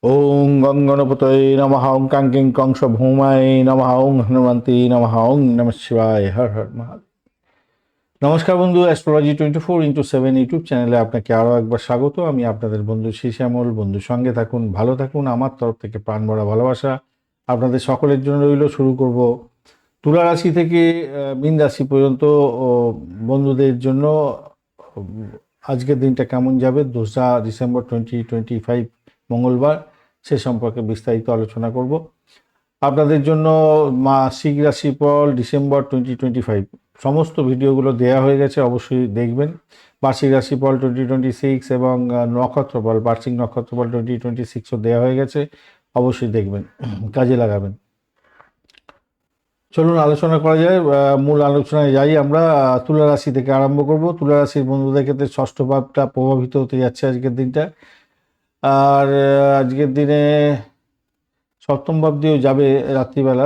ওং গং গণপতয়ে নমঃ ওং কাঙ্কিং কংস ভৌমায় নমঃ ওং হনুমন্তে নমঃ ওং নমঃ শিবায় হর হর মহাদেব। নমস্কার বন্ধু, অ্যাস্ট্রোলজি 24x7 ইউটিউব চ্যানেলে আপনাকে আরও একবার স্বাগত। আমি আপনাদের বন্ধু শ্যামল। বন্ধু সঙ্গে থাকুন, ভালো থাকুন। আমার তরফ থেকে প্রাণ ভরা ভালোবাসা আপনাদের সকলের জন্য রইল। শুরু করব তুলা রাশি থেকে মীন রাশি পর্যন্ত বন্ধুদের জন্য আজকের দিনটা কেমন যাবে। 2 ডিসেম্বর 2025 মঙ্গলবার, সে সম্পর্কে বিস্তারিত আলোচনা করব। আপনাদের জন্য মাসিক রাশিফল ডিসেম্বর 2025 সমস্ত ভিডিওগুলো দেয়া হয়ে গেছে, অবশ্যই দেখবেন। বার্ষিক রাশিফল 2026 এবং নক্ষত্রফল, বার্ষিক নক্ষত্রফল 2026ও দেওয়া হয়ে গেছে, অবশ্যই দেখবেন, কাজে লাগাবেন। চলুন আলোচনা করা যায়। মূল আলোচনায় যাই। আমরা তুলা রাশি থেকে আরম্ভ করব। তুলা রাশির বন্ধুদের ক্ষেত্রে ষষ্ঠ ভাবটা প্রভাবিত হতে যাচ্ছে আজকের দিনটা। আর আজকের দিনে সপ্তম ভাব দিয়েও যাবে রাত্রিবেলা,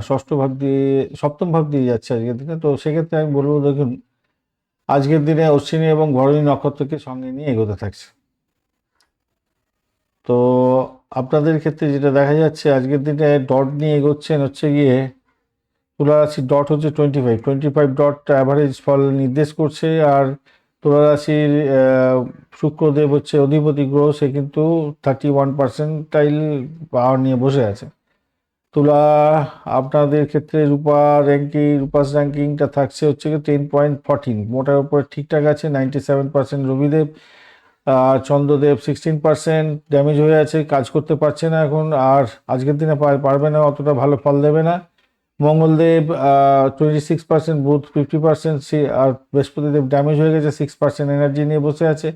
ষষ্ঠ ভাব দিয়ে সপ্তম ভাব দিয়ে যাচ্ছে আজকের দিনে। তো সেক্ষেত্রে আমি বলবো, দেখুন আজকের দিনে অশ্বিনী এবং ভরণী নক্ষত্রকে সঙ্গে নিয়ে এগোতে থাকছে। তো আপনাদের ক্ষেত্রে যেটা দেখা যাচ্ছে, আজকের দিনে ডট নিয়ে এগোচ্ছেন হচ্ছে গিয়ে তুলা রাশির ডট হচ্ছে 25 ডট অ্যাভারেজ ফল নির্দেশ করছে। আর তুলা রাশির শুক্রদেব হচ্ছে অধিপতি গ্রহ, সে কিন্তু 31% পাওয়ার নিয়ে বসে আছে। তুলা আপনাদের ক্ষেত্রে রূপাস র্যাঙ্কিংটা থাকছে হচ্ছে কি 10.14, মোটার উপরে ঠিকঠাক আছে। 97% রবিদেব, আর চন্দ্রদেব 16% ড্যামেজ হয়ে আছে, কাজ করতে পারছে না এখন, আর আজকের দিনে পারবে না, অতটা ভালো ফল দেবে না। মঙ্গলদেব 26%, বুধ 50%, আর বৃহস্পতিদেব ড্যামেজ হয়ে গেছে, 6% এনার্জি নিয়ে বসে আছে।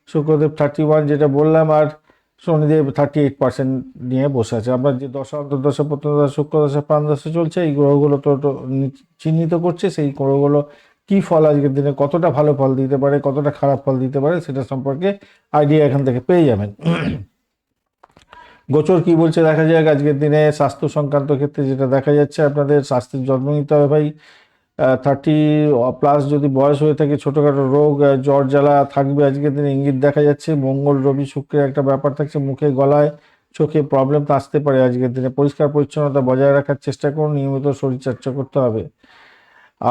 শুক্রদেব 31 যেটা বললাম, আর শনিদেব 38% নিয়ে বসে আছে। আপনার যে দশা অন্তর্দশা প্রত্যদশা শুক্রদশা প্রাণদশা চলছে, এই গ্রহগুলো তো চিহ্নিত করছে সেই গ্রহগুলো কি ফল আজকের দিনে, কতটা ভালো ফল দিতে পারে, কতটা খারাপ ফল দিতে পারে, সেটা সম্পর্কে আইডিয়া এখান থেকে পেয়ে যাবেন। গোচর কি বলছে দেখা যাক। আজকের দিনে স্বাস্থ্য সংক্রান্ত ক্ষেত্রে যেটা দেখা যাচ্ছে, আপনাদের স্বাস্থ্যের যত্ন নিতে হবে ভাই। 30+ যদি বয়স হয়ে থাকে, ছোটোখাটো রোগ জ্বর জ্বালা থাকবে আজকের দিনে, ইঙ্গিত দেখা যাচ্ছে। মঙ্গল রবি শুক্রের একটা ব্যাপার থাকছে, মুখে গলায় চোখে প্রবলেম তো আসতে পারে আজকের দিনে। পরিষ্কার পরিচ্ছন্নতা বজায় রাখার চেষ্টা করুন, নিয়মিত শরীরচর্চা করতে হবে।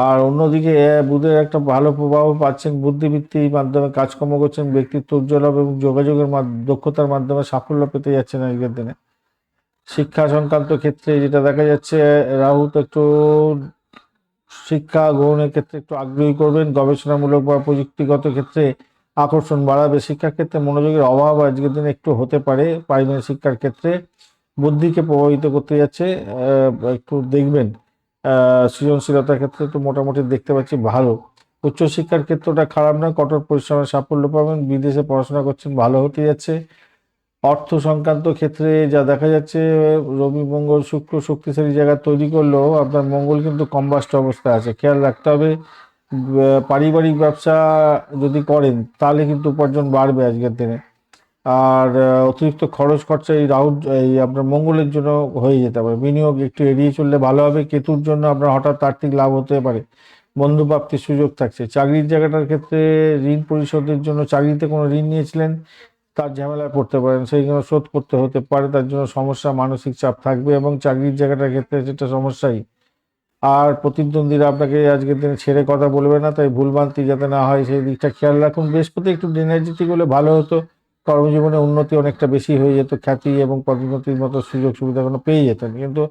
আর অন্যদিকে বুধের একটা ভালো প্রভাব পাচ্ছেন, বুদ্ধিবৃত্তির মাধ্যমে কাজকর্ম করছেন, ব্যক্তিত্ব উজ্জ্বল হবে এবং যোগাযোগের দক্ষতার মাধ্যমে সাফল্য পেতে যাচ্ছেন আজকের দিনে। শিক্ষা সংক্রান্ত ক্ষেত্রে যেটা দেখা যাচ্ছে, রাহু তো একটু শিক্ষা গ্রহণের ক্ষেত্রে একটু আগ্রহী করবেন, গবেষণামূলক বা প্রযুক্তিগত ক্ষেত্রে আকর্ষণ বাড়াবে। শিক্ষাক্ষেত্রে মনোযোগের অভাব আজকের দিনে একটু হতে পারে প্রাইমারি শিক্ষার ক্ষেত্রে, বুদ্ধিকে প্রভাবিত করতে যাচ্ছে। একটু দেখবেন। সৃজনশীলতার ক্ষেত্রে তো মোটামুটি দেখতে পাচ্ছি ভালো। উচ্চশিক্ষার ক্ষেত্রটা খারাপ নয়, কঠোর পরিশ্রমের সাফল্য পাবেন। বিদেশে পড়াশোনা করছেন, ভালো হতে যাচ্ছে। অর্থ সংক্রান্ত ক্ষেত্রে যা দেখা যাচ্ছে, রবি মঙ্গল শুক্র শক্তিশালী জায়গা তৈরি করলেও আপনার মঙ্গল কিন্তু কম্বাস্ট অবস্থায় আছে, খেয়াল রাখতে হবে। পারিবারিক ব্যবসা যদি করেন তাহলে কিন্তু উপার্জন বাড়বে আজকের দিনে। আর অতিরিক্ত খরচ খরচা এই আপনার মঙ্গলের জন্য হয়ে যেতে পারে। বিনিয়োগ একটু এড়িয়ে চললে ভালো হবে। কেতুর জন্য আপনার হঠাৎ আর্থিক লাভ হতে পারে, বন্ধু প্রাপ্তির সুযোগ থাকছে। চাকরির জায়গাটার ক্ষেত্রে ঋণ পরিশোধের জন্য, চাকরিতে কোনো ঋণ নিয়েছিলেন তার ঝামেলায় পড়তে পারেন, সেইগুলো শোধ করতে হতে পারে, তার জন্য সমস্যা, মানসিক চাপ থাকবে এবং চাকরির জায়গাটার ক্ষেত্রে সেটা সমস্যাই। আর প্রতিদ্বন্দ্বীরা আপনাকে আজকের দিনে ছেড়ে কথা বলবে না, তাই ভুলভ্রান্তি যাতে না হয় সেই দিকটা খেয়াল রাখুন। বৃহস্পতি একটু এনার্জেটিক হলে ভালো হতো, কর্মজীবনে উন্নতি অনেকটা বেশি হয়ে যেত, খ্যাতি এবং পদোন্নতির মতো সুযোগ সুবিধাগুলো পেয়ে যেতেন। কিন্তু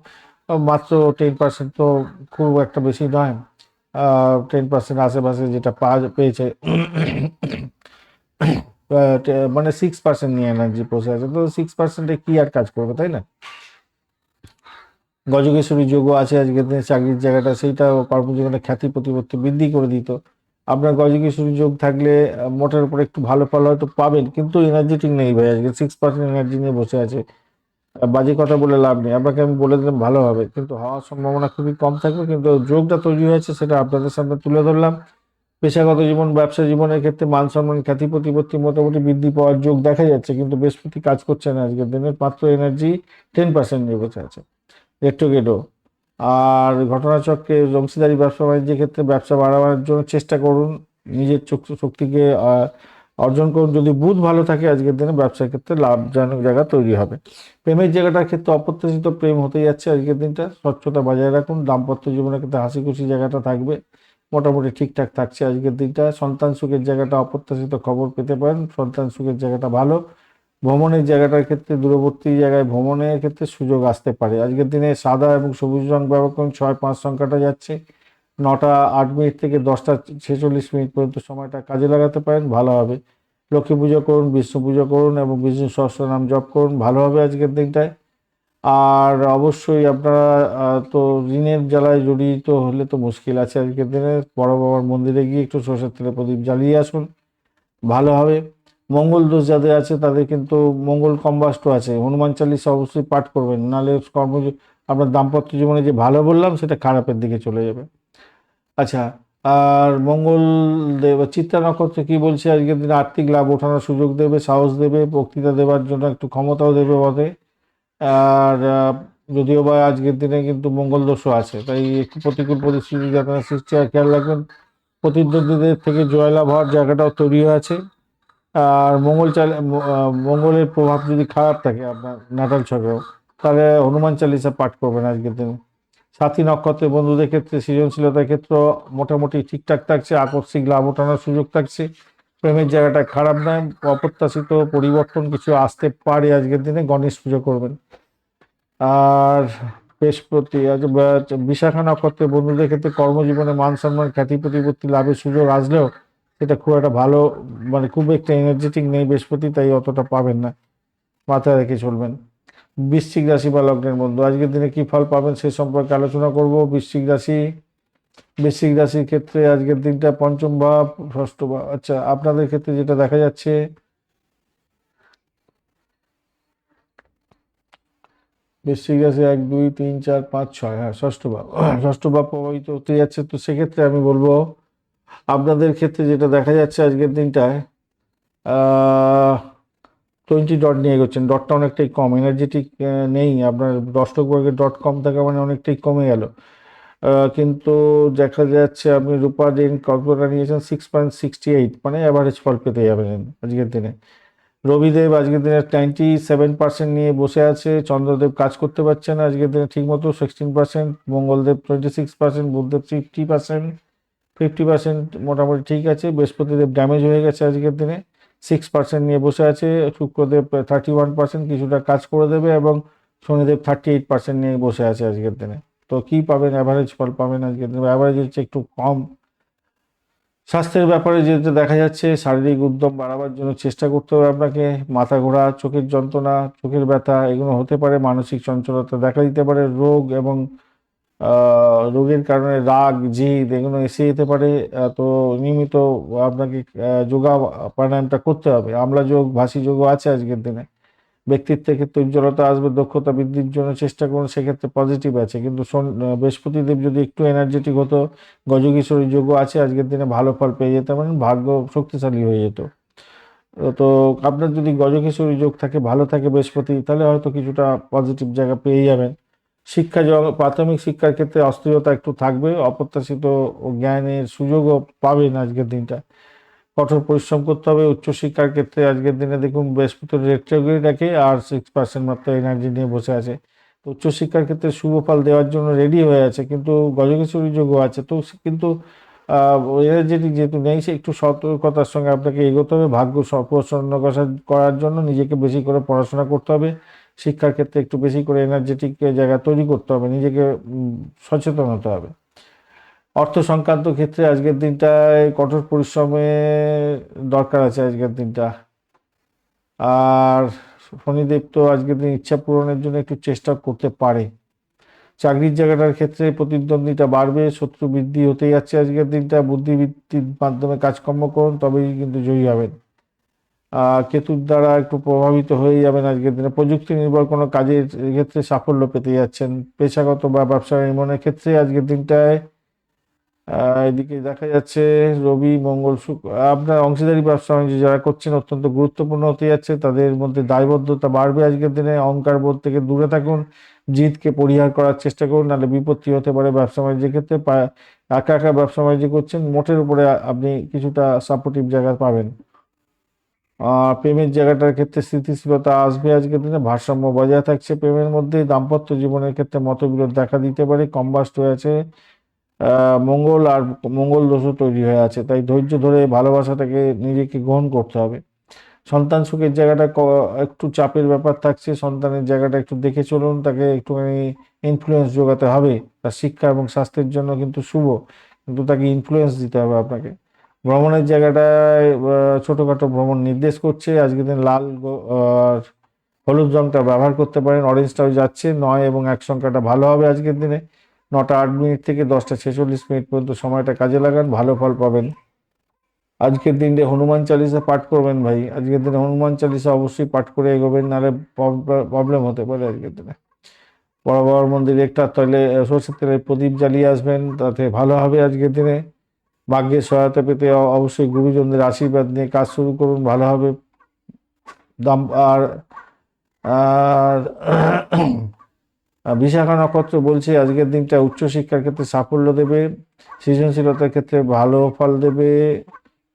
মাত্র 10% তো খুব একটা বেশি নয়। 10% আশেপাশে যেটা পেয়েছে, মানে 6% নিয়ে এনার্জি বসে আছে। তো 6%-এ কি আর কাজ করবে, তাই না? গজকেশ্বরী যোগও আছে আজকের দিনে চাকরির জায়গাটা, সেইটা কর্মজীবনে খ্যাতি প্রতিপত্তি বৃদ্ধি করে দিত। আপনার গজকেশ্বরী যোগ থাকলে মোটের উপর একটু ভালো ফল হয়তো পাবেন, কিন্তু এনার্জেটিক নেই ভাই, আজকে 6% এনার্জি নিয়ে বসে আছে। বাজে কথা বলে লাভ নেই, আপনাকে আমি বলে দিলাম ভালো হবে, কিন্তু হওয়ার সম্ভাবনা খুবই কম থাকবে। কিন্তু যোগটা তৈরি হয়েছে, সেটা আপনাদের সামনে তুলে ধরলাম। পেশাগত জীবন, ব্যবসা জীবনের ক্ষেত্রে মান সম্মান খ্যাতি প্রতিপত্তি মোটামুটি বৃদ্ধি পাওয়ার যোগ দেখা যাচ্ছে, কিন্তু বৃহস্পতি কাজ করছে না আজকের দিনে, মাত্র এনার্জি 10% নিয়ে বসে আছে, রেট্রোগেডও। আর ঘটনাচক্রে অংশীদারি ব্যবসা বাণিজ্যের ক্ষেত্রে ব্যবসা বাড়াবার জন্য চেষ্টা করুন, নিজের শক্তিকে অর্জন করুন। যদি বুধ ভালো থাকে আজকের দিনে ব্যবসার ক্ষেত্রে লাভজনক জায়গা তৈরি হবে। প্রেমের জায়গাটার ক্ষেত্রে অপ্রত্যাশিত প্রেম হতে যাচ্ছে আজকের দিনটা, স্বচ্ছতা বজায় রাখুন। দাম্পত্য জীবনের ক্ষেত্রে হাসি খুশি জায়গাটা থাকবে, মোটামুটি ঠিকঠাক থাকছে আজকের দিনটা। সন্তান সুখের জায়গাটা অপ্রত্যাশিত খবর পেতে পারেন, সন্তান সুখের জায়গাটা ভালো। ভ্রমণের জায়গাটার ক্ষেত্রে দূরবর্তী জায়গায় ভ্রমণের ক্ষেত্রে সুযোগ আসতে পারে আজকের দিনে। সাদা এবং সবুজ রং ব্যবহার করুন। 6-5 সংখ্যাটা যাচ্ছে, 9টা 8 মিনিট থেকে 10টা 46 মিনিট পর্যন্ত সময়টা কাজে লাগাতে পারেন, ভালো হবে। লক্ষ্মী পুজো করুন, বিষ্ণু পুজো করুন এবং বিষ্ণু সহস্রনাম জপ করুন, ভালো হবে আজকের দিনটায়। আর অবশ্যই আপনারা তো ঋণের জ্বালায় জড়িত হলে তো মুশকিল আছে আজকের দিনে। বড় বাবার মন্দিরে গিয়ে একটু সরষের তেলে প্রদীপ জ্বালিয়ে আসুন, ভালো হবে। মঙ্গল দোষ যাদের আছে তাদের কিন্তু মঙ্গল কম্বাস্ট আছে, হনুমান চালিসা অবশ্যই পাঠ করবেন, নাহলে আপনার দাম্পত্য জীবনে যে ভালো বললাম সেটা খারাপের দিকে চলে যাবে। আচ্ছা, আর মঙ্গল দেব চিত্রা নক্ষত্রে কি বলছে আজকের দিনে? আর্থিক লাভ ওঠানোর সুযোগ দেবে, সাহস দেবে, বক্তৃতা দেওয়ার জন্য একটু ক্ষমতাও দেবে বটে। আর যদিও বা আজকের দিনে কিন্তু মঙ্গল দোষও আছে, তাই একটু প্রতিকূল পরিস্থিতি যাতে না সৃষ্টি হয় খেয়াল রাখবেন। প্রতিদ্বন্দ্বীদের থেকে জয়লাভ হওয়ার জায়গাটাও তৈরি আছে। আর মঙ্গলের প্রভাব যদি খারাপ থাকে আপনার নাটাল ছকেও, তাহলে হনুমান চালিসা পাঠ করবেন আজকের দিনে। সাথী নক্ষত্রের বন্ধুদের ক্ষেত্রে সৃজনশীলতার ক্ষেত্র মোটামুটি ঠিকঠাক থাকছে, আকস্মিক লাভ ওঠানোর সুযোগ থাকছে। প্রেমের জায়গাটা খারাপ নয়, অপ্রত্যাশিত পরিবর্তন কিছু আসতে পারে আজকের দিনে, গণেশ পুজো করবেন। আর বৃহস্পতি আজ বিশাখা নক্ষত্রের বন্ধুদের ক্ষেত্রে কর্মজীবনে মান সম্মান খ্যাতি প্রতিপত্তি লাভের সুযোগ আসলেও সেটা খুব একটা ভালো, মানে খুব একটা এনার্জেটিক নেই বৃহস্পতি, তাই অতটা পাবেন না, মাথায় রেখে চলবেন। বৃশ্চিক রাশি বা লগ্নের বন্ধু আজকের দিনে কি ফল পাবেন সে সম্পর্কে আলোচনা করব। বৃশ্চিক রাশির ক্ষেত্রে আজকের দিনটা পঞ্চম ভাব, ষষ্ঠ ভাব। আচ্ছা, আপনাদের ক্ষেত্রে যেটা দেখা যাচ্ছে, বৃশ্চিক রাশি 1 2 3 4 5 6, হ্যাঁ ষষ্ঠ ভাব, ষষ্ঠ ভাব প্রভাবিত হতে যাচ্ছে। তো সেক্ষেত্রে আমি বলবো আপনাদের ক্ষেত্রে যেটা দেখা যাচ্ছে আজকের দিনটায়, 20 ডট নিয়ে এগোচ্ছেন, ডটটা অনেকটাই কম, এনার্জেটিক নেই আপনার। দশটকবর্গের ডট কম থাকা মানে অনেকটাই কমে গেল। কিন্তু দেখা যাচ্ছে আপনি রূপা ঋণ কর্পোরেটর নিয়েছেন 6.68, মানে অ্যাভারেজ ফল পেতে যাবেন আজকের দিনে। রবিদেব আজকের দিনে 97% নিয়ে বসে আছে, চন্দ্রদেব কাজ করতে পারছে না আজকের দিনে ঠিক মতো 16%, মঙ্গলদেব 26%, বুধদেব 50%, মোটামুটি ঠিক আছে। বৃহস্পতিদেব ড্যামেজ হয়ে গেছে আজকের দিনে, 6% নিয়ে বসে আছে। শুক্রদেব 31% কিছুটা কাজ করে দেবে, এবং শনিদেব 38% নিয়ে বসে আছে আজকের দিনে। তো কি পাবেন? অ্যাভারেজ ফল পাবেন আজকের দিনে, অ্যাভারেজ হচ্ছে একটু কম। স্বাস্থ্যের ব্যাপারে যেটা দেখা যাচ্ছে, শারীরিক উদ্যম বাড়াবার জন্য চেষ্টা করতে হবে আপনাকে। মাথা ঘোরা, চোখের যন্ত্রণা, চোখের ব্যথা এগুলো হতে পারে, মানসিক চঞ্চলতা দেখা দিতে পারে, রোগ এবং রোগের কারণে রাগ জিদ এগুলো এসে যেতে পারে। তো নিয়মিত আপনাকে যোগা প্রাণায়ামটা করতে হবে। আমলা যোগ, ভাসি যোগও আছে আজকের দিনে। ব্যক্তিত্বের ক্ষেত্রে উজ্জ্বলতা আসবে, দক্ষতা বৃদ্ধির জন্য চেষ্টা করুন, সেক্ষেত্রে পজিটিভ আছে। কিন্তু বৃহস্পতিদেব যদি একটু এনার্জেটিক হতো, গজকিশোরী যোগও আছে আজকের দিনে, ভালো ফল পেয়ে যেতে পারেন, ভাগ্য শক্তিশালী হয়ে যেত। তো আপনার যদি গজকিশোরী যোগ থাকে, ভালো থাকে বৃহস্পতি, তাহলে হয়তো কিছুটা পজিটিভ জায়গা পেয়ে যাবেন। প্রাথমিক শিক্ষার ক্ষেত্রে অস্থিরতা একটু থাকবে, অপ্রত্যাশিত জ্ঞানের সুযোগও পাবেন আজকের দিনটা। কঠোর পরিশ্রম করতে হবে। উচ্চশিক্ষার ক্ষেত্রে আজকের দিনে দেখুন বৃহস্পতি রেট্রোগ্রেড রাখে, আর 6% মাত্র এনার্জি নিয়ে বসে আছে। তো উচ্চশিক্ষার ক্ষেত্রে শুভ ফল দেওয়ার জন্য রেডি হয়ে আছে, কিন্তু গজকেশরী যোগও আছে। তো কিন্তু এনার্জেটিক যেহেতু নেই, সে একটু সতর্কতার সঙ্গে আপনাকে এগোতে হবে। ভাগ্য প্রসন্ন করার জন্য নিজেকে বেশি করে পড়াশোনা করতে হবে। শিক্ষার ক্ষেত্রে একটু বেশি করে এনার্জেটিক জায়গা তৈরি করতে হবে, নিজেকে সচেতন হতে হবে। অর্থ সংক্রান্ত ক্ষেত্রে আজকের দিনটায় কঠোর পরিশ্রমে দরকার আছে আজকের দিনটা। আর শনিদেব তো আজকের দিন ইচ্ছা পূরণের জন্য একটু চেষ্টা করতে পারে। চাকরির জায়গাটার ক্ষেত্রে প্রতিদ্বন্দ্বিতা বাড়বে, শত্রু বৃদ্ধি হতে যাচ্ছে আজকের দিনটা। বুদ্ধিবৃত্তির মাধ্যমে কাজকর্ম করুন, তবেই কিন্তু জয়ী হবেন। কেতুর দ্বারা একটু প্রভাবিত হয়ে যাবেন আজকের দিনে। প্রযুক্তি নির্ভর কোনো কাজের ক্ষেত্রে সাফল্য পেতে যাচ্ছেন। পেশাগত বা ব্যবসা নির্মাণের ক্ষেত্রে আজকের দিনটায় এদিকে দেখা যাচ্ছে রবি মঙ্গল শুক্র, আপনার অংশীদারি ব্যবসা বাণিজ্য যারা করছেন অত্যন্ত গুরুত্বপূর্ণ হতে যাচ্ছে। তাদের মধ্যে দায়বদ্ধতা বাড়বে আজকের দিনে। অহংকার বোধ থেকে দূরে থাকুন, জিদকে পরিহার করার চেষ্টা করুন, নাহলে বিপত্তি হতে পারে ব্যবসা বাণিজ্যের ক্ষেত্রে। একা একা ব্যবসা বাণিজ্য করছেন, মোটের উপরে আপনি কিছুটা সাপোর্টিভ জায়গা পাবেন। প্রেমের জায়গাটার ক্ষেত্রে স্থিতিশীলতা আসবে আজকের দিনে, ভারসাম্য বজায় থাকছে প্রেমের মধ্যে। দাম্পত্য জীবনের ক্ষেত্রে মতবিরোধ দেখা দিতে পারে, কম্বাস্ট হয়ে আছে মঙ্গল, আর মঙ্গল দোষও তৈরি হয়ে আছে, তাই ধৈর্য ধরে ভালোবাসাটাকে নিজেকে গ্রহণ করতে হবে। সন্তান সুখের জায়গাটা একটু চাপের ব্যাপার থাকছে, সন্তানের জায়গাটা একটু দেখে চলুন, তাকে একটুখানি ইনফ্লুয়েন্স যোগাতে হবে, তার শিক্ষা এবং স্বাস্থ্যের জন্য কিন্তু শুভ, কিন্তু তাকে ইনফ্লুয়েন্স দিতে হবে আপনাকে। ভ্রমণের জায়গাটায় ছোটখাটো ভ্রমণ নির্দেশ করছে আজকের দিন। লাল আর হলুদ রংটা ব্যবহার করতে পারেন, অরেঞ্জটাও যাচ্ছে, 9 এবং 1 সংখ্যাটা ভালো হবে আজকের দিনে। 9টা 8 মিনিট থেকে 10টা 46 মিনিট পর্যন্ত সময়টা কাজে লাগান, ভালো ফল পাবেন। আজকের দিনে হনুমান চালিসা পাঠ করবেন ভাই, আজকের দিনে হনুমান চালিসা অবশ্যই পাঠ করে এগোবেন, নাহলে প্রবলেম হতে পারে আজকের দিনে। বড় বড় মন্দিরে একটা তৈলে সরষের তেলের প্রদীপ জ্বালিয়ে আসবেন, তাতে ভালো হবে আজকের দিনে। ভাগ্যের সহায়তা পেতে অবশ্যই গুরুজনদের আশীর্বাদ নিয়ে কাজ শুরু করুন, ভালো হবে। দাম আর আর বিশাখা নক্ষত্র বলছে আজকের দিনটা উচ্চশিক্ষার ক্ষেত্রে সাফল্য দেবে, সৃজনশীলতার ক্ষেত্রে ভালো ফল দেবে।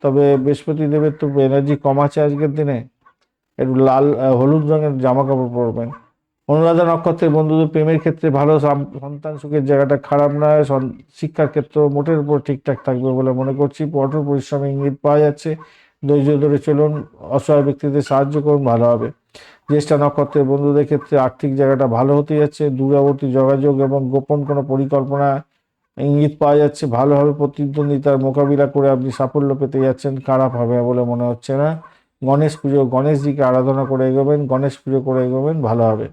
তবে বৃহস্পতি দেবের তো এনার্জি কম আছে আজকের দিনে, একটু লাল হলুদ রঙের জামা কাপড় পরবেন। অনুরাধা নক্ষত্রের বন্ধুদের প্রেমের ক্ষেত্রে ভালো, সন্তান সুখের জায়গাটা খারাপ নয়, শিক্ষার ক্ষেত্র মোটের উপর ঠিকঠাক থাকবে বলে মনে করছি। কঠোর পরিশ্রমে ইঙ্গিত পাওয়া যাচ্ছে, ধৈর্য ধরে চলুন, অসহায় ব্যক্তিদের সাহায্য করুন, ভালো হবে। জ্যেষ্ঠা নক্ষত্রের বন্ধুদের ক্ষেত্রে আর্থিক জায়গাটা ভালো হতে যাচ্ছে, দূরবর্তী যোগাযোগ এবং গোপন কোনো পরিকল্পনা ইঙ্গিত পাওয়া যাচ্ছে, ভালো হবে। প্রতিদ্বন্দ্বিতার মোকাবিলা করে আপনি সাফল্য পেতে যাচ্ছেন, খারাপ হবে বলে মনে হচ্ছে না। গণেশ পুজো, গণেশজিকে আরাধনা করে এগোবেন, গণেশ পুজো করে এগোবেন, ভালো হবে।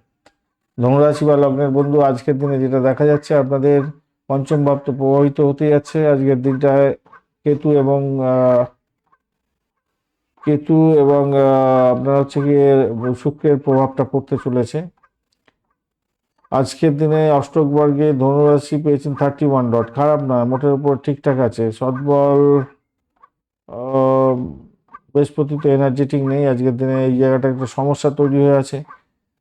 ধনুরাশি বা লগ্নের বন্ধু আজকের দিনে যেটা দেখা যাচ্ছে, আপনাদের পঞ্চম ভাব তো প্রভাবিত হতে যাচ্ছে আজকের দিনটায়। কেতু এবং আপনার হচ্ছে গিয়ে শুক্রের প্রভাবটা পড়তে চলেছে আজকের দিনে। অষ্টক বর্গে ধনুরাশি পেয়েছেন 31 ডট, খারাপ নয়, মোটের উপর ঠিকঠাক আছে। সৎবল বৃহস্পতি তো এনার্জেটিক নেই আজকের দিনে, এই জায়গাটা একটা সমস্যা তৈরি হয়ে আছে।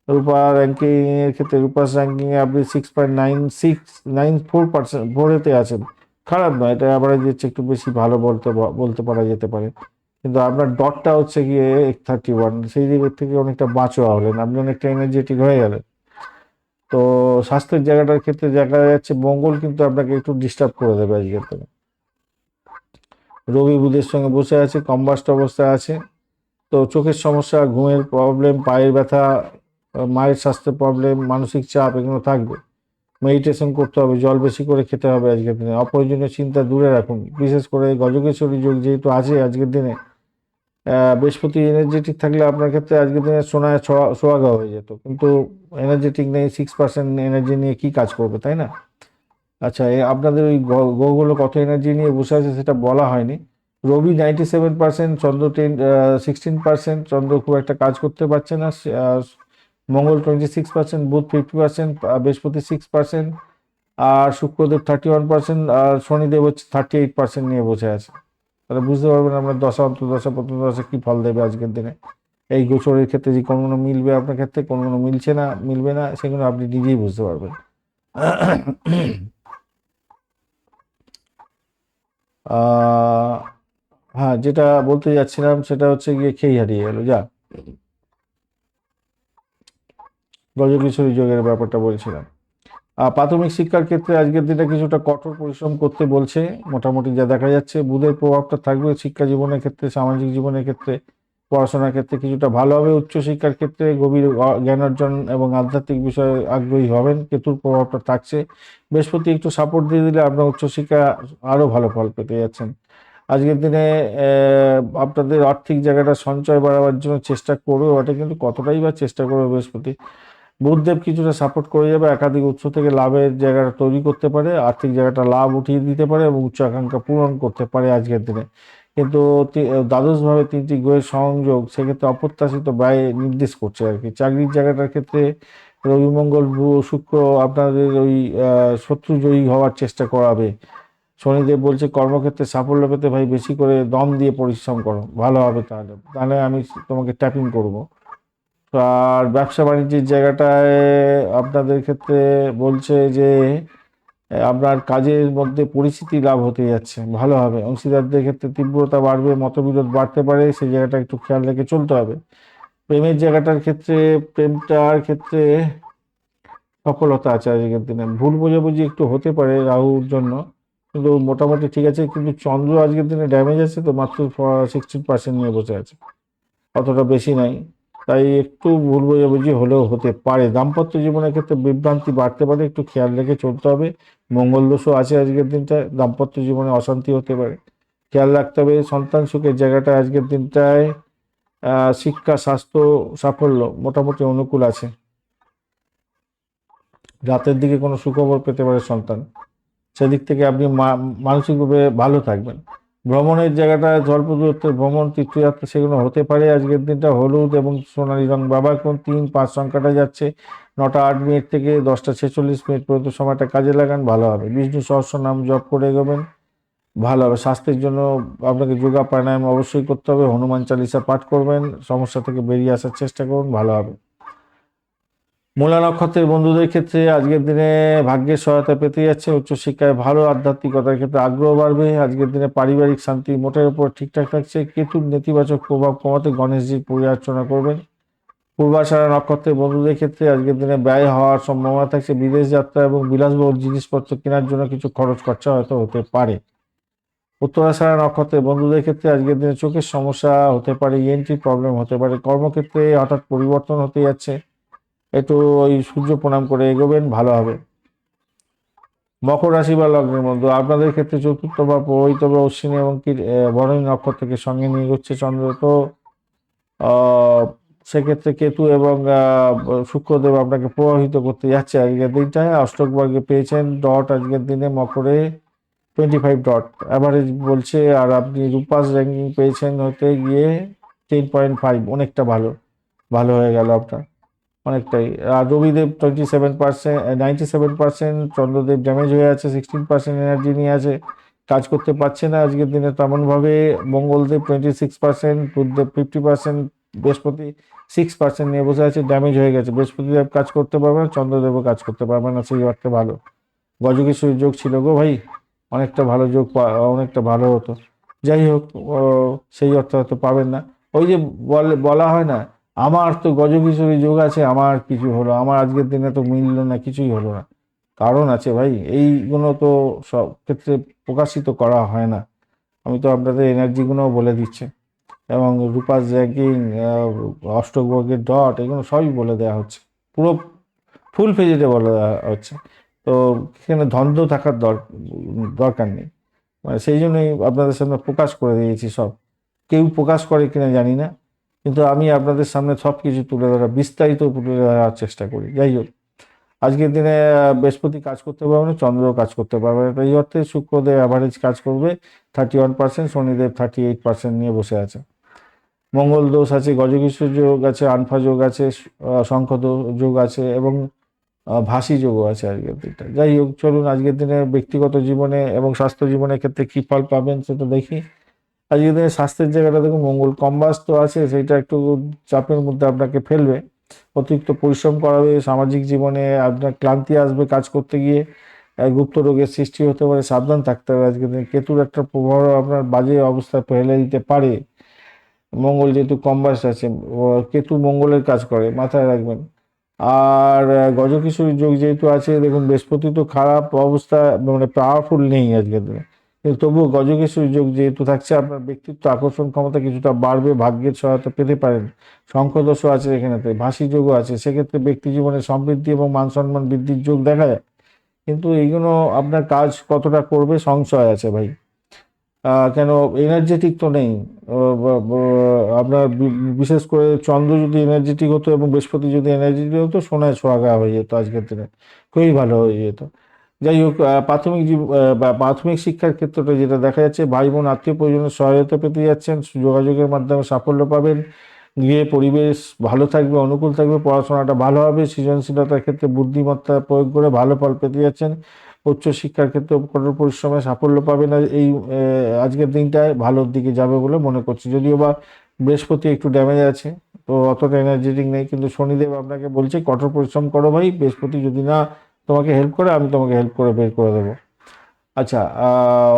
রূপা র্যাঙ্কিং এর ক্ষেত্রে রূপাস র্যাঙ্কিং এ আপনি 6.9694% ভোরেতে আছেন, খারাপ নয়, এটা আবার যে একটু বেশি ভালো বলতে পারা যেতে পারে। কিন্তু আপনার ডটটা হচ্ছে গিয়ে 31, সেই দিক থেকে অনেকটা বাঁচোয়া হলেন, আপনি অনেকটা এনার্জেটিক হয়ে গেলেন। তো স্বাস্থ্যের জায়গাটার ক্ষেত্রে দেখা যাচ্ছে মঙ্গল কিন্তু আপনাকে একটু ডিস্টার্ব করে দেবে আজকের দিনে। রবি বুধের সঙ্গে বসে আছে, কম্বাস্ট অবস্থায় আছে, তো চোখের সমস্যা, ঘুমের প্রবলেম, পায়ের ব্যথা, মায়ের স্বাস্থ্যের প্রবলেম, মানসিক চাপ এগুলো থাকবে। মেডিটেশন করতে হবে, জল বেশি করে খেতে হবে আজকের দিনে, অপ্রয়োজনীয় চিন্তা দূরে রাখুন, বিশেষ করে গজকেশ্বরী যোগ যেহেতু আছে আজকের দিনে। বৃহস্পতি এনার্জেটিক থাকলে আপনার ক্ষেত্রে আজকের দিনে সোনায় সোহাগা হয়ে যেত, কিন্তু এনার্জেটিক নেই, 6% এনার্জি নিয়ে কি কাজ করবে, তাই না? আচ্ছা, আপনাদের ওই গ্রহগুলো কত এনার্জি নিয়ে বসে আছে সেটা বলা হয়নি। রবি 97%, চন্দ্র 16%, চন্দ্র খুব একটা কাজ করতে পারছে না। মঙ্গল 26%, বুধ 50%, বৃহস্পতি 6%, আর শুক্রদেব 31%, আর শনিদেব হচ্ছে 38% নিয়ে বসে আছে। তাহলে বুঝতে পারবেন আপনার দশা অন্তর্দশা প্রত্যদশা কি ফল দেবে আজকের দিনে। এই গোচরের ক্ষেত্রে যে কোনো মিলবে আপনার ক্ষেত্রে, কোনো মিলবে না, সেগুলো আপনি নিজেই বুঝতে পারবেন। আহ হ্যাঁ, যেটা বলতে যাচ্ছিলাম সেটা হচ্ছে গিয়ে খেই হারিয়ে গেল যা, গজকিশোরী যোগের ব্যাপারটা বলছিলাম। প্রাথমিক শিক্ষার ক্ষেত্রে আজকের দিনে কিছুটা কঠোর পরিশ্রম করতে বলছে, মোটামুটি যা দেখা যাচ্ছে। বুধের প্রভাবটা থাকবে শিক্ষা জীবনের ক্ষেত্রে, সামাজিক জীবনের ক্ষেত্রে, পড়াশোনার ক্ষেত্রে কিছুটা ভালো হবে। উচ্চশিক্ষার ক্ষেত্রে গভীর জ্ঞান অর্জন এবং আধ্যাত্মিক বিষয়ে আগ্রহী হবেন, কেতুর প্রভাবটা থাকছে। বৃহস্পতি একটু সাপোর্ট দিয়ে দিলে আপনার উচ্চশিক্ষা আরো ভালো ফল পেতে যাচ্ছেন আজকের দিনে। আপনাদের আর্থিক জায়গাটা সঞ্চয় বাড়াবার জন্য চেষ্টা করবে, ওটা কিন্তু কতটাই বা চেষ্টা করবে বৃহস্পতি। বুধদেব কিছুটা সাপোর্ট করে যাবে, একাধিক উৎস থেকে লাভের জায়গাটা তৈরি করতে পারে, আর্থিক জায়গাটা লাভ উঠিয়ে দিতে পারে এবং উচ্চ আকাঙ্ক্ষা পূরণ করতে পারে আজকের দিনে। কিন্তু দ্বাদশভাবে 3টি গ্রহের সংযোগ সেক্ষেত্রে অপ্রত্যাশিত ব্যয় নির্দেশ করছে আর কি। চাকরির জায়গাটার ক্ষেত্রে রবি মঙ্গল শুক্র আপনাদের ওই শত্রু জয়ী হওয়ার চেষ্টা করাবে। শনিদেব বলছে কর্মক্ষেত্রে সাফল্য পেতে ভাই বেশি করে দম দিয়ে পরিশ্রম করো, ভালো হবে, তাহলে তাহলে আমি তোমাকে ট্যাপিং করব। আর ব্যবসা বাণিজ্যের জায়গাটায় আপনাদের ক্ষেত্রে বলছে যে আপনার কাজের মধ্যে পরিচিতি লাভ হতে যাচ্ছে, ভালো হবে। অংশীদারদের ক্ষেত্রে তীব্রতা বাড়বে, মতবিরোধ বাড়তে পারে, সেই জায়গাটা একটু খেয়াল রেখে চলতে হবে। প্রেমের জায়গাটার ক্ষেত্রে, প্রেমটার ক্ষেত্রে সফলতা আছে আজকের দিনে। ভুল বোঝাবুঝি একটু হতে পারে রাহুর জন্য, কিন্তু মোটামুটি ঠিক আছে। কিন্তু চন্দ্র আজকের দিনে ড্যামেজ আছে তো, মাত্র 16% নিয়ে বসে আছে, অতটা বেশি নাই। তাই একটু ভুল বোঝাবুঝি হলেও হতে পারে। দাম্পত্য জীবনের ক্ষেত্রে বিভ্রান্তি বাড়তে পারে, একটু খেয়াল রেখে চলতে হবে। মঙ্গল দোষও আছে আজকের দিনটায়, দাম্পত্য জীবনে অশান্তি হতে পারে, খেয়াল রাখতে হবে। সন্তান সুখের জায়গাটা আজকের দিনটায় শিক্ষা, স্বাস্থ্য, সাফল্য মোটামুটি অনুকূল আছে। রাতের দিকে কোনো সুখবর পেতে পারে সন্তান, সেদিক থেকে আপনি মানসিকভাবে ভালো থাকবেন। ভ্রমণের জায়গাটা, স্বল্প দূরত্বের ভ্রমণ, তীর্থযাত্রা, সেগুলো হতে পারে আজকের দিনটা। হলুদ এবং সোনালী রং ব্যবহার করুন। 3-5 সংখ্যাটা যাচ্ছে। 9টা 8 মিনিট থেকে 10টা 46 মিনিট পর্যন্ত সময়টা কাজে লাগান, ভালো হবে। বিষ্ণু সহস্রনাম জপ করে এগোবেন, ভালো হবে। স্বাস্থ্যের জন্য আপনাকে যোগা প্রাণায়াম অবশ্যই করতে হবে। হনুমান চালিসা পাঠ করবেন, সমস্যা থেকে বেরিয়ে আসার চেষ্টা করুন, ভালো হবে। মূলা নক্ষত্রের বন্ধুদের ক্ষেত্রে আজকের দিনে ভাগ্যের সহায়তা পেতে যাচ্ছে। উচ্চশিক্ষায় ভালো, আধ্যাত্মিকতার ক্ষেত্রে আগ্রহ বাড়বে। আজকের দিনে পারিবারিক শান্তি মোটের উপর ঠিকঠাক থাকছে। কেতুর নেতিবাচক প্রভাব কমাতে গণেশজির পূজা অর্চনা করবেন। পূর্বাষাঢ়া নক্ষত্রের বন্ধুদের ক্ষেত্রে আজকের দিনে ব্যয় হওয়ার সম্ভাবনা থাকছে। বিদেশ যাত্রা এবং বিলাসবহুল জিনিসপত্র কেনার জন্য কিছু খরচ খরচা হয়তো হতে পারে। উত্তরাষাঢ়া নক্ষত্রের বন্ধুদের ক্ষেত্রে আজকের দিনে চোখের সমস্যা হতে পারে, ইএনটি প্রবলেম হতে পারে। কর্মক্ষেত্রে হঠাৎ পরিবর্তন হতে যাচ্ছে, একটু ওই সূর্য প্রণাম করে এগোবেন, ভালো হবে। মকর রাশি বা লগ্নের বন্ধু, আপনাদের ক্ষেত্রে চতুর্থ বা প্রবাহিত বা অশ্বিনী এবং ভরণী নক্ষত্রকে সঙ্গে নিয়ে এগোচ্ছে চন্দ্র তো। সেক্ষেত্রে কেতু এবং শুক্রদেব আপনাকে প্রভাবিত করতে যাচ্ছে আজকের দিনটায়। অষ্টক বর্গে পেয়েছেন ডট আজকের দিনে মকরে 25 ডট অ্যাভারেজ বলছে। আর আপনি রূপাস র্যাঙ্কিং পেয়েছেন হতে গিয়ে 10.5, অনেকটা ভালো, ভালো হয়ে গেল আপনার অনেকটাই। আর রবিদেব 97%, চন্দ্রদেব ড্যামেজ হয়ে আছে, 16% এনার্জি নিয়ে আছে, কাজ করতে পারছে না আজকের দিনে তেমনভাবে। মঙ্গলদেব 26%, বুধদেব 50%, বৃহস্পতি 6% নিয়ে বসে আছে, ড্যামেজ হয়ে গেছে। বৃহস্পতিদেব কাজ করতে পারবে না, চন্দ্রদেবও কাজ করতে পারবে না, সেই অর্থে ভালো। গজকেশ্বরী যোগ ছিল গো ভাই, অনেকটা ভালো যোগ, অনেকটা ভালো হতো। যাই হোক, সেই অর্থ হয়তো পাবেন না। ওই যে বলা হয় না, আমার তো গজকিশোরী যোগ আছে, আমার কিছু হলো, আমার আজকের দিনে তো মিললো না, কিছুই হলো না। কারণ আছে ভাই, এইগুলো তো সব ক্ষেত্রে প্রকাশিত করা হয় না। আমি তো আপনাদের এনার্জিগুলোও বলে দিচ্ছি, এবং রূপাস র্যাঙ্কিং, অষ্টকবর্গের ডট, এগুলো সবই বলে দেওয়া হচ্ছে, পুরো ফুল পেজেতে বলে দেওয়া হচ্ছে। তো এখানে দ্বন্দ্ব থাকার দরকার নেই। মানে সেই জন্যই আপনাদের সামনে প্রকাশ করে দিয়েছি সব। কেউ প্রকাশ করে কিনা জানি না, কিন্তু আমি আপনাদের সামনে সব কিছু তুলে ধরা, বিস্তারিত তুলে ধরার চেষ্টা করি। যাই হোক, আজকের দিনে বৃহস্পতি কাজ করতে পারবে না, চন্দ্র কাজ করতে পারবে না, এই অর্থে শুক্রদেব অ্যাভারেজ কাজ করবে 31%, শনিদেব 38% নিয়ে বসে আছে। মঙ্গল দোষ আছে, গজকিশোর যোগ আছে, আনফা যোগ আছে, শঙ্খ যোগ আছে, এবং ভাসি যোগও আছে আজকের দিনটা। যাই হোক, চলুন আজকের দিনে ব্যক্তিগত জীবনে এবং স্বাস্থ্য জীবনের ক্ষেত্রে কী ফল পাবেন সেটা দেখি। আজকের দিনে স্বাস্থ্যের জায়গাটা দেখুন, মঙ্গল কম্বাস তো আছে, সেটা একটু চাপের মধ্যে আপনাকে ফেলবে, অতিরিক্ত পরিশ্রম করাবে। সামাজিক জীবনে আপনার ক্লান্তি আসবে কাজ করতে গিয়ে, গুপ্ত রোগের সৃষ্টি হতে পারে, সাবধান থাকতে হবে আজকের দিনে। কেতুর একটা প্রভাব আপনার বাজে অবস্থায় ফেলে দিতে পারে। মঙ্গল যেহেতু কম্বাস আছে, কেতু মঙ্গলের কাজ করে, মাথায় রাখবেন। আর গজকিশোরী যোগ যেহেতু আছে, দেখুন বৃহস্পতি তো খারাপ অবস্থা, মানে পাওয়ারফুল নেই আজকের দিনে, কিন্তু তবুও গজকেশ্বরী যোগ যেহেতু থাকছে, আপনার ব্যক্তিত্ব আকর্ষণ ক্ষমতা কিছুটা বাড়বে, ভাগ্যের সহায়তা পেতে পারেন। শঙ্খদোষও আছে এখানেতে, ভাসি যোগও আছে, সেক্ষেত্রে ব্যক্তি জীবনে সমৃদ্ধি এবং মান সম্মান বৃদ্ধির যোগ দেখা যায়। কিন্তু এইগুলো আপনার কাজ কতটা করবে সংশয় আছে ভাই। কেন, এনার্জেটিক তো নেই। আপনার বিশেষ করে চন্দ্র যদি এনার্জেটিক হতো এবং বৃহস্পতি যদি এনার্জেটিক হতো, সোনায় সোহাগা হয়ে যেত আজকের দিনে, খুবই ভালো হয়ে যেত। যাই হোক, বা প্রাথমিক শিক্ষার ক্ষেত্রটা যেটা দেখা যাচ্ছে, ভাই বোন আত্মীয় পরিজনের সহায়তা পেতে যাচ্ছেন, যোগাযোগের মাধ্যমে সাফল্য পাবেন। গৃহে পরিবেশ ভালো থাকবে, অনুকূল থাকবে, পড়াশোনাটা ভালো হবে। সৃজনশীলতার ক্ষেত্রে বুদ্ধিমত্তা প্রয়োগ করে ভালো ফল পেতে যাচ্ছেন। উচ্চশিক্ষার ক্ষেত্রে কঠোর পরিশ্রমে সাফল্য পাবেন। আর এই আজকের দিনটায় ভালোর দিকে যাবে বলে মনে করছি। যদিও বা বৃহস্পতি একটু ড্যামেজ আছে, তো অতটা এনার্জেটিক নেই, কিন্তু শনিদেব আপনাকে বলছে কঠোর পরিশ্রম করো ভাই, বৃহস্পতি যদি না তোমাকে হেল্প করে, আমি তোমাকে হেল্প করে বের করে দেবো। আচ্ছা,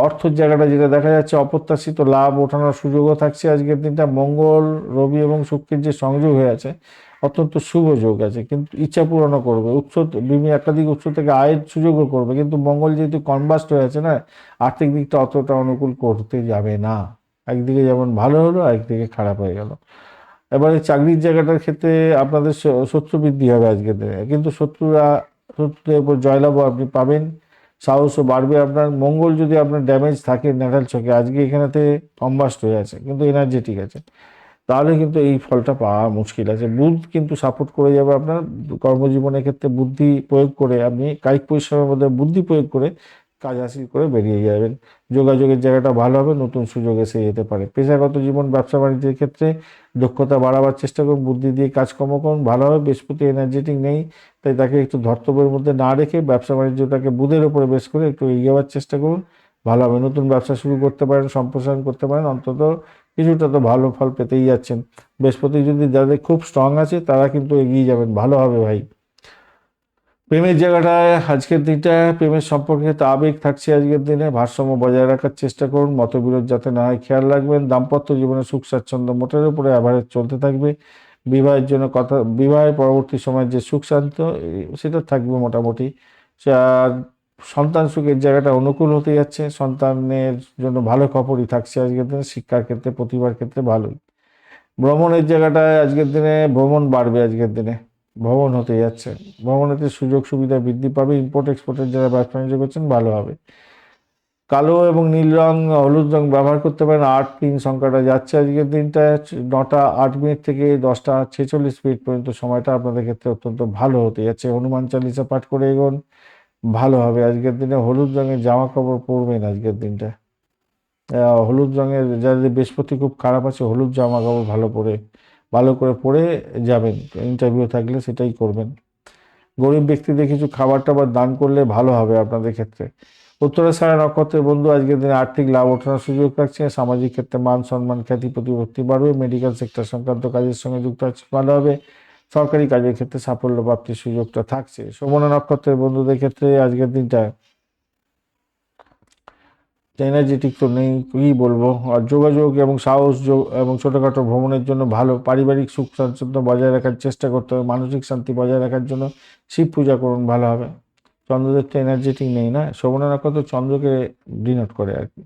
অর্থের জায়গাটা যেটা দেখা যাচ্ছে, অপ্রত্যাশিত লাভ ওঠানোর সুযোগও থাকছে আজকের দিনটা। মঙ্গল, রবি এবং শুক্রের যে সংযোগ হয়ে আছে, অত্যন্ত শুভ যোগ আছে, কিন্তু ইচ্ছা পূরণও করবে। বিভিন্ন একাধিক উৎস থেকে আয়ের সুযোগও করবে, কিন্তু মঙ্গল যেহেতু কনভাস্ট হয়ে আছে না, আর্থিক দিকটা অতটা অনুকূল করতে যাবে না। একদিকে যেমন ভালো হলো, একদিকে খারাপ হয়ে গেল। এবারে চাকরির জায়গাটার ক্ষেত্রে আপনাদের শত্রু বৃদ্ধি হবে আজকের দিনে, কিন্তু শত্রুদের উপর জয়লাভও আপনি পাবেন। সাহসও বাড়বে আপনার। মঙ্গল যদি আপনার ড্যামেজ থাকে ন্যাটাল ছকে, আজকে এখানেতে কম্বাস্ট হয়ে আছে কিন্তু এনার্জেটিক আছে, তাহলে কিন্তু এই ফলটা পাওয়া মুশকিল আছে। বুধ কিন্তু সাপোর্ট করে যাবে আপনার কর্মজীবনের ক্ষেত্রে। বুদ্ধি প্রয়োগ করে আপনি কায়িক পরিশ্রমের মধ্যে বুদ্ধি প্রয়োগ করে কাজ হাসিল করে বেরিয়ে যাবেন। যোগাযোগের জায়গাটা ভালো হবে, নতুন সুযোগ এসে যেতে পারে। পেশাগত জীবন, ব্যবসা বাণিজ্যের ক্ষেত্রে দক্ষতা বাড়াবার চেষ্টা করুন, বুদ্ধি দিয়ে কাজকর্ম করুন, ভালো হবে। বৃহস্পতি এনার্জেটিক নেই, তাই তাকে একটু ধর্তব্যের মধ্যে না রেখে ব্যবসা বাণিজ্যটাকে বুধের উপরে বেশ করে একটু এগিয়েবার চেষ্টা করুন, ভালো হবে। নতুন ব্যবসা শুরু করতে পারেন, সম্প্রসারণ করতে পারেন, অন্তত কিছুটা তো ভালো ফল পেতেই যাচ্ছেন। বৃহস্পতি যদি যাদের খুব স্ট্রং আছে তারা কিন্তু এগিয়ে যাবেন, ভালো হবে ভাই। প্রেমের জায়গাটায় আজকের দিনটা, প্রেমের সম্পর্কে তো আবেগ থাকছে আজকের দিনে, ভারসাম্য বজায় রাখার চেষ্টা করুন, মতবিরোধ যাতে না হয় খেয়াল রাখবেন। দাম্পত্য জীবনে সুখ স্বাচ্ছন্দ্য মোটের উপরে অ্যাভারেজ চলতে থাকবে। বিবাহের পরবর্তী সময় যে সুখ শান্ত সেটা থাকবে মোটামুটি। আর সন্তান সুখের জায়গাটা অনুকূল হতে যাচ্ছে, সন্তানের জন্য ভালো খবরই থাকছে আজকের দিনে। শিক্ষার ক্ষেত্রে, প্রতিভার ক্ষেত্রে ভালোই। ভ্রমণের জায়গাটায় আজকের দিনে ভ্রমণ বাড়বে আজকের দিনে, ভ্রমণ হতে যাচ্ছে। ভ্রমণেতে সুযোগ সুবিধা বৃদ্ধি পাবে। ইম্পোর্ট এক্সপোর্টের যারা ব্যবসা বাণিজ্য করছেন ভালো হবে। কালো এবং নীল রং, হলুদ রং ব্যবহার করতে পারেন। 8-3 সংখ্যাটা যাচ্ছে আজকের দিনটা। 9টা 8 মিনিট থেকে 10টা 46 মিনিট পর্যন্ত সময়টা আপনাদের ক্ষেত্রে অত্যন্ত ভালো হতে যাচ্ছে। হনুমান চালিসা পাঠ করে এগোন, ভালো হবে আজকের দিনে। হলুদ রঙের জামা কাপড় পরবেন আজকের দিনটা। হলুদ রঙের, যাদের বৃহস্পতি খুব খারাপ আছে, হলুদ জামা কাপড় ভালো করে পরে যাবেন। ইন্টারভিউ থাকলে সেটাই করবেন। গরিব ব্যক্তিদের কিছু খাবার টাবার দান করলে ভালো হবে আপনাদের ক্ষেত্রে। উত্তরাষাঢ়া নক্ষত্রের বন্ধু আজকের দিনে আর্থিক লাভ ওঠানোর সুযোগ থাকছে। সামাজিক ক্ষেত্রে মান সম্মান, খ্যাতি, প্রতিপত্তি বাড়বে। মেডিকেল সেক্টর সংক্রান্ত কাজের সঙ্গে যুক্ত আছে, ভালো হবে। সরকারি কাজের ক্ষেত্রে সাফল্য প্রাপ্তির সুযোগটা থাকছে। শোভনা নক্ষত্রের বন্ধুদের ক্ষেত্রে আজকের দিনটা এনার্জেটিক তো নেই, কি বলবো। আর যোগাযোগ এবং সাহস এবং ছোটোখাটো ভ্রমণের জন্য ভালো। পারিবারিক সুখ স্বাচ্ছন্দ্য বজায় রাখার চেষ্টা করতে হবে। মানসিক শান্তি বজায় রাখার জন্য শিব পূজা করুন, ভালো হবে। চন্দ্রদেব তো এনার্জেটিক নেই না, শোভনা নক্ষত্র চন্দ্রকে ডিনোট করে আর কি।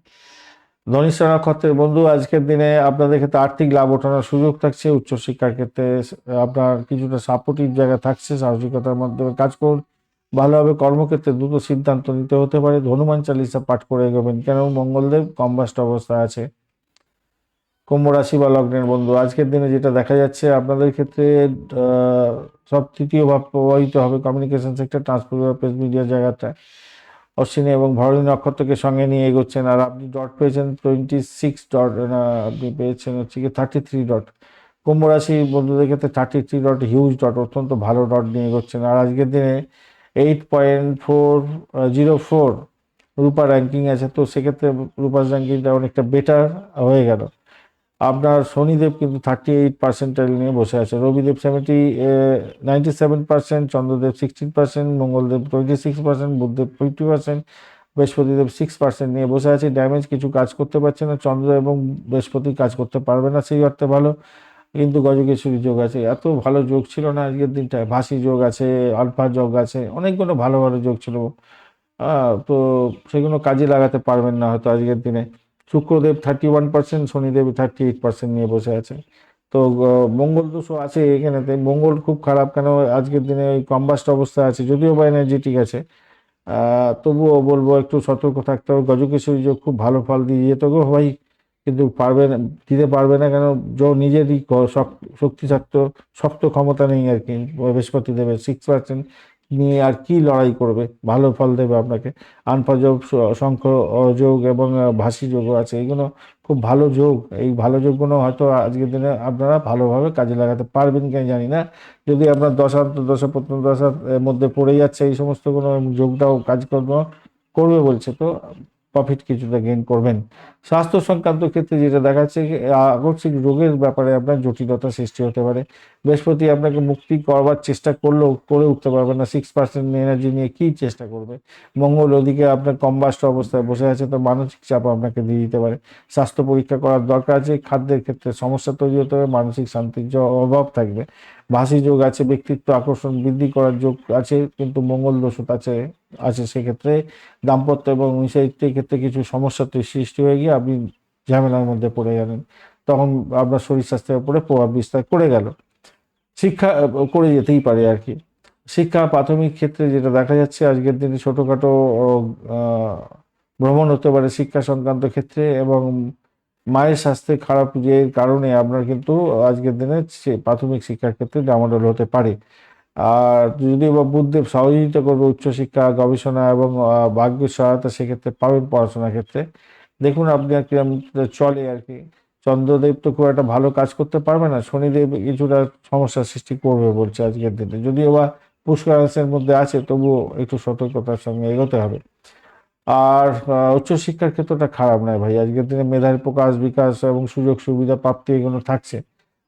ধনিষ্ঠা নক্ষত্রের বন্ধু আজকের দিনে আপনাদের ক্ষেত্রে আর্থিক লাভ ওঠানোর সুযোগ থাকছে। উচ্চশিক্ষার ক্ষেত্রে আপনার কিছুটা সাপোর্টিভ জায়গা থাকছে, সাহসিকতার মাধ্যমে কাজ করুন, ভালো হবে। কর্মক্ষেত্রে দ্রুত সিদ্ধান্ত নিতে হতে পারে। হনুমান চালিসা পাঠ করে এগোবেন, কেন মঙ্গলদেব কম্বাস্ট অবস্থায় আছে। কুম্ভ রাশি বা লগ্নের বন্ধু আজকের দিনে যেটা দেখা যাচ্ছে আপনাদের ক্ষেত্রে, সব তৃতীয় ভাব প্রভাবিত হবে। কমিউনিকেশন সেক্টর, ট্রান্সপোর্ট বা প্রেস মিডিয়ার জায়গাটা। অশ্বিনী এবং ভরণী নক্ষত্রকে সঙ্গে নিয়ে এগোচ্ছেন। আর আপনি ডট পেয়েছেন 26 ডট, আপনি পেয়েছেন হচ্ছে কি 33 ডট। কুম্ভ রাশি বন্ধুদের ক্ষেত্রে 33 ডট হিউজ ডট, অত্যন্ত ভালো ডট নিয়ে এগোচ্ছেন। আর আজকের দিনে 8.404 রূপা র্যাঙ্কিং আছে, তো সেক্ষেত্রে রূপার র্যাঙ্কিংটা অনেকটা বেটার হয়ে গেল। আপনার শনিদেব কিন্তু 38% নিয়ে বসে আছে। রবিদেব 97%, চন্দ্রদেব 16%, মঙ্গলদেব 26%, বুধদেব 50%, বৃহস্পতিদেব 6% নিয়ে বসে আছে। ড্যামেজ কিছু কাজ করতে পারছে না, চন্দ্র এবং বৃহস্পতি কাজ করতে পারবে না সেই অর্থে ভালো, কিন্তু গজকেশরী যোগ আছে। এত ভালো যোগ ছিল না আজকের দিনটায়। ভাসি যোগ আছে, আলফা যোগ আছে, অনেকগুলো ভালো ভালো যোগ ছিল। তো সেগুলো কাজে লাগাতে পারবেন না হয়তো আজকের দিনে। শুক্রদেব 31%, শনিদেব 38% নিয়ে বসে আছে। তো মঙ্গল দোষও আছে এখানেতে। মঙ্গল খুব খারাপ কেন আজকের দিনে, ওই কম্বাস্ট অবস্থা আছে, যদিও বা এনার্জেটিক আছে। তবুও বলবো একটু সতর্ক থাকতে হবে। গজকেশরী যোগ খুব ভালো ফল দিয়ে যেত গো ভাই, কিন্তু পারবে না, দিতে পারবে না কেন, নিজেরই শক্তি থাকতো, শক্ত ক্ষমতা নেই আর কি। বৃহস্পতি দেবে 6% নিয়ে আর কি লড়াই করবে, ভালো ফল দেবে আপনাকে। আনফা যোগ, শঙ্খ যোগ এবং ভাসি যোগও আছে, এগুলো খুব ভালো যোগ। এই ভালো যোগগুলো হয়তো আজকের দিনে আপনারা ভালোভাবে কাজে লাগাতে পারবেন কিনা জানি না। যদি আপনার দশা প্রথম দশার মধ্যে পড়ে যাচ্ছে এই সমস্ত কোনো যোগটাও কাজকর্ম করবে বলছে, তো প্রফিট কিছুটা গেইন করবেন। স্বাস্থ্য সংক্রান্ত ক্ষেত্রে যেটা দেখাচ্ছে, আকস্মিক রোগের ব্যাপারে আপনার জটিলতা সৃষ্টি হতে পারে। বৃহস্পতি আপনাকে মুক্তি করবার চেষ্টা করলেও করে উঠতে পারবে না, 6% এনার্জি নিয়ে কী চেষ্টা করবে। মঙ্গল ওদিকে আপনার কম্বাস্ট অবস্থায় বসে আছে, তো মানসিক চাপ আপনাকে দিয়ে দিতে পারে। স্বাস্থ্য পরীক্ষা করার দরকার আছে। খাদ্যের ক্ষেত্রে সমস্যা তৈরি হতে হবে, মানসিক শান্তির অভাব থাকবে। ভাসি যোগ আছে, ব্যক্তিত্ব আকর্ষণ বৃদ্ধি করার যোগ আছে, কিন্তু মঙ্গল দোষ আছে আছে সেক্ষেত্রে দাম্পত্য এবং মিশাইতের ক্ষেত্রে কিছু সমস্যা সৃষ্টি হয়ে গিয়ে আপনি ঝামেলার মধ্যে পড়ে গেলেন, তখন আপনার শরীর স্বাস্থ্যের উপরে প্রভাব বিস্তার করে গেল। শিক্ষা করে যেতেই পারে আর কি। শিক্ষা প্রাথমিক ক্ষেত্রে যেটা দেখা যাচ্ছে, আজকের দিনে ছোটোখাটো আহ, ভ্রমণ হতে পারে শিক্ষা সংক্রান্ত ক্ষেত্রে, এবং মায়ের স্বাস্থ্যে খারাপ এর কারণে আপনার কিন্তু আজকের দিনে প্রাথমিক শিক্ষার ক্ষেত্রে ডামাডোল হতে পারে। আর যদি বা বুদ্ধদেব সহযোগিতা করবে, উচ্চশিক্ষা গবেষণা এবং ভাগ্যের সহায়তা সেক্ষেত্রে পাবেন পড়াশোনার ক্ষেত্রে। দেখুন আপনি আর কি চলে আর কি। চন্দ্রদেব তো খুব একটা ভালো কাজ করতে পারবে না, শনিদেব কিছুটা সমস্যার সৃষ্টি করবে বলছে আজকের দিনে, যদিও বা পুষ্করাংশের মধ্যে আছে, তবুও একটু সতর্কতার সঙ্গে এগোতে হবে। আর উচ্চশিক্ষার ক্ষেত্রটা খারাপ নয় ভাই, আজকের দিনে মেধার প্রকাশ বিকাশ এবং সুযোগ সুবিধা প্রাপ্তি এগুলো থাকছে।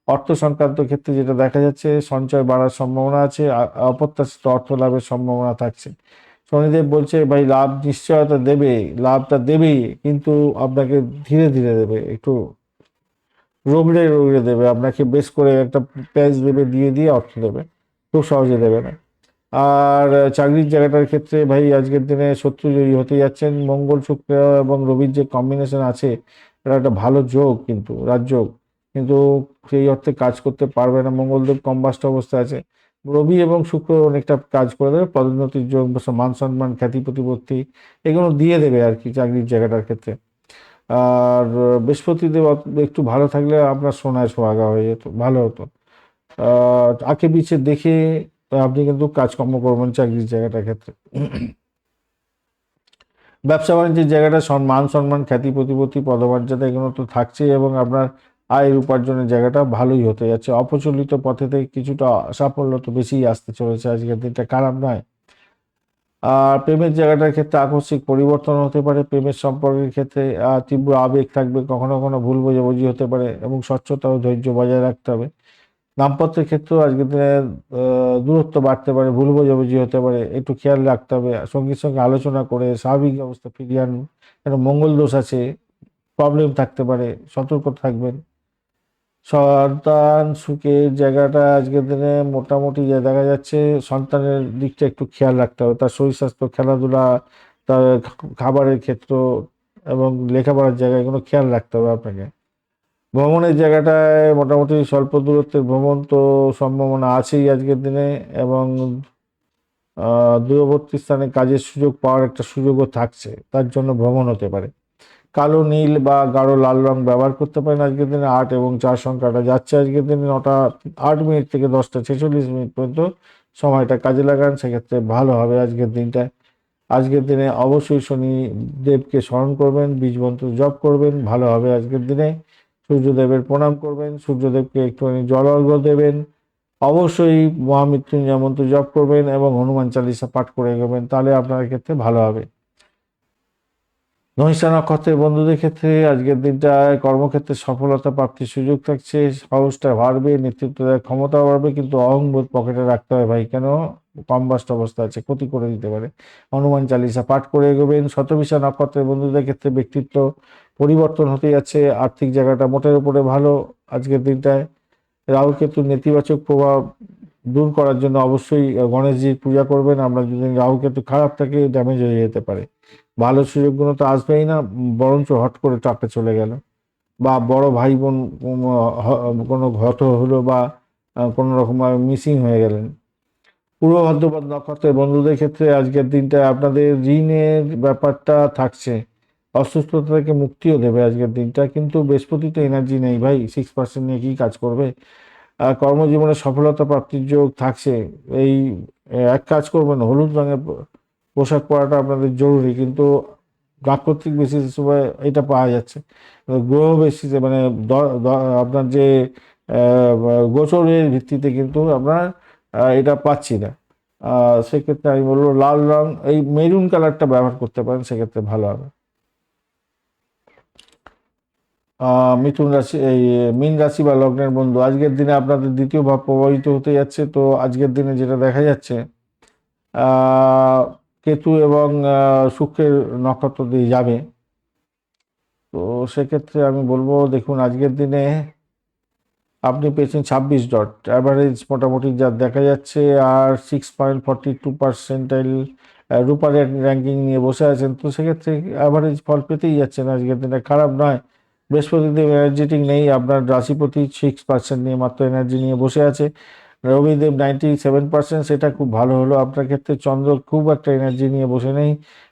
অর্থ সংক্রান্ত ক্ষেত্রে যেটা দেখা যাচ্ছে, সঞ্চয় বাড়ার সম্ভাবনা আছে, অপ্রত্যাশিত অর্থ লাভের সম্ভাবনা থাকছে। শনিদেব বলছে ভাই লাভ নিশ্চয়তা দেবে, লাভটা দেবেই, কিন্তু আপনাকে ধীরে ধীরে দেবে, একটু রগড়ে রগড়ে দেবে আপনাকে, বেশ করে একটা প্যাচ দেবে, দিয়ে দিয়ে অর্থ দেবে, খুব সহজে দেবে না। আর চাকরির জায়গাটার ক্ষেত্রে ভাই আজকের দিনে শত্রু জয়ী হতে যাচ্ছেন। মঙ্গল শুক্র এবং রবির যে কম্বিনেশন আছে, এটা একটা ভালো যোগ, কিন্তু রাজযোগ, কিন্তু সেই অর্থে কাজ করতে পারবে না। মঙ্গলদেব কম্বাস্ট অবস্থায় আছে। রবি এবং শুক্র অনেকটা কাজ করে দেবে, পদোন্নতির যোগ, মান সম্মান, খ্যাতি প্রতিপত্তি এগুলো দিয়ে দেবে আর কি চাকরির জায়গাটার ক্ষেত্রে। আর বৃহস্পতিদেব একটু ভালো থাকলে আপনার সোনায় সোহাগা হয়ে যেত, ভালো হতো। আঁকে পিছে দেখে আপনি কিন্তু কাজকর্ম করবেন চাকরির জায়গাটার ক্ষেত্রে। ব্যবসা বাণিজ্যের জায়গাটা মান সম্মান, খ্যাতি প্রতিপত্তি, পদমর্যাদা এগুলো তো থাকছেই, এবং আপনার আয়ের উপার্জনের জায়গাটা ভালোই হতে যাচ্ছে। অপ্রচলিত পথে থেকে কিছুটা সাফল্য তো বেশিই আসতে চলেছে, আজকের দিনটা খারাপ নয়। আর প্রেমের জায়গাটার ক্ষেত্রে আকস্মিক পরিবর্তন হতে পারে, প্রেমের সম্পর্কের ক্ষেত্রে তীব্র আবেগ থাকবে, কখনো কখনো ভুল বোঝাবুঝি হতে পারে, এবং স্বচ্ছতা ও ধৈর্য বজায় রাখতে হবে। দাম্পত্যের ক্ষেত্রেও আজকের দিনে দূরত্ব বাড়তে পারে, ভুল বোঝাবুঝি হতে পারে, একটু খেয়াল রাখতে হবে, সঙ্গীর সঙ্গে আলোচনা করে স্বাভাবিক অবস্থা ফিরিয়ে আনুন। কেন মঙ্গল দোষ আছে, প্রবলেম থাকতে পারে, সতর্ক থাকবেন। সন্তান সুখের জায়গাটা আজকের দিনে মোটামুটি যা দেখা যাচ্ছে, সন্তানের দিকটা একটু খেয়াল রাখতে হবে, তার শরীর স্বাস্থ্য, খেলাধুলা, তার খাবারের ক্ষেত্র এবং লেখাপড়ার জায়গায় এগুলো খেয়াল রাখতে হবে আপনাকে। ভ্রমণের জায়গাটায় মোটামুটি স্বল্প দূরত্বের ভ্রমণ তো সম্ভাবনা আছেই আজকের দিনে, এবং দূরবর্তী স্থানে কাজের সুযোগ পাওয়ার একটা সুযোগও থাকছে, তার জন্য ভ্রমণ হতে পারে। কালো, নীল বা গাঢ় লাল রং ব্যবহার করতে পারেন আজকের দিনে। 8 এবং 4 সংখ্যাটা যাচ্ছে আজকের দিনে 9টা 8 মিনিট থেকে 10টা 46 মিনিট পর্যন্ত, সময়টা কাজে লাগান, সেক্ষেত্রে ভালো হবে আজকের দিনটা। আজকের দিনে অবশ্যই শনি দেবকে স্মরণ করবেন, বীজ মন্ত্র জপ করবেন, ভালো হবে আজকের দিনে। সূর্যদেবের প্রণাম করবেন, সূর্যদেবকে একটুখানি জল অর্ঘ্য দেবেন। অবশ্যই মহামৃত্যুঞ্জয় মন্ত্র জপ করবেন এবং হনুমান চালিসা পাঠ করে এগোবেন, তাহলে আপনার ক্ষেত্রে ভালো হবে। ধনিষ্ঠা নক্ষত্রের বন্ধুদের ক্ষেত্রে আজকের দিনটায় কর্মক্ষেত্রে সফলতা প্রাপ্তির সুযোগ থাকছে, সাহসটা বাড়বে, নেতৃত্ব দেওয়ার ক্ষমতা বাড়বে, কিন্তু অহংবোধ পকেটে রাখতে হয় ভাই, কেন কম্বাস্ট অবস্থা আছে, ক্ষতি করে দিতে পারে। হনুমান চালিসা পাঠ করে এগোবেন। শতভিষা নক্ষত্রের বন্ধুদের ক্ষেত্রে ব্যক্তিত্ব পরিবর্তন হতে যাচ্ছে, আর্থিক জায়গাটা মোটের উপরে ভালো আজকের দিনটায়। রাহু কেতুর নেতিবাচক প্রভাব দূর করার জন্য অবশ্যই গণেশজির পূজা করবেন। আমরা যদি রাহু কেতু খারাপ থাকে, ড্যামেজ হয়ে যেতে পারে, ভালো সুযোগগুলো তো আসবেই না, বরঞ্চ হট করে চাপে চলে গেল, বা বড় ভাই বোন কোনো ঘট হলো, বা কোনো রকম মিসিং হয়ে গেলেন। পূর্ব ভাদ্রপদ নক্ষত্রের বন্ধুদের ক্ষেত্রে আজকের দিনটা আপনাদের ঋণের ব্যাপারটা থাকছে, অসুস্থতা থেকে মুক্তিও দেবে আজকের দিনটা, কিন্তু বৃহস্পতি তো এনার্জি নেই ভাই, 6% নিয়ে কি কাজ করবে। কর্মজীবনে সফলতা প্রাপ্তির যোগ থাকছে। এই এক কাজ করবেন, হলুদ রঙের পোশাক পরাটা আপনাদের জরুরি, কিন্তু প্রাকৃতিক বেসিসে সময় এটা পাওয়া যাচ্ছে, গ্রহ বেসিসে মানে আপনার যে গোচরের ভিত্তিতে কিন্তু আপনার এটা পাচ্ছি না। সেক্ষেত্রে আমি বলবো লাল রং, এই মেরুন কালারটা ব্যবহার করতে পারেন, সেক্ষেত্রে ভালো হবে। মিথুন রাশি, এই মীন রাশি বা লগ্নের বন্ধু, আজকের দিনে আপনাদের দ্বিতীয় ভাব প্রভাবিত হতে যাচ্ছে। তো আজকের দিনে যেটা দেখা যাচ্ছে, আহ, কেতু এবং শুক্রের নক্ষত্র দিয়ে যাবে। তো সেক্ষেত্রে আমি বলবো, দেখুন আজকের দিনে আপনি পেয়েছেন 26 ডট, অ্যাভারেজ মোটামুটি যা দেখা যাচ্ছে, আর 6.42% রুপার র্যাঙ্কিং নিয়ে বসে আছেন। তো সেক্ষেত্রে অ্যাভারেজ ফল পেতেই যাচ্ছেন, আজকের দিনে খারাপ নয়। বৃহস্পতিদেব এনার্জেটিক নেই, আপনার রাশিপতি 6% নিয়ে মাত্র এনার্জি নিয়ে বসে আছে। রবিদেব 97%, সেটা খুব ভালো হলো আপনার ক্ষেত্রে। চন্দ্র খুব একটা এনার্জি নিয়ে বসে নেই,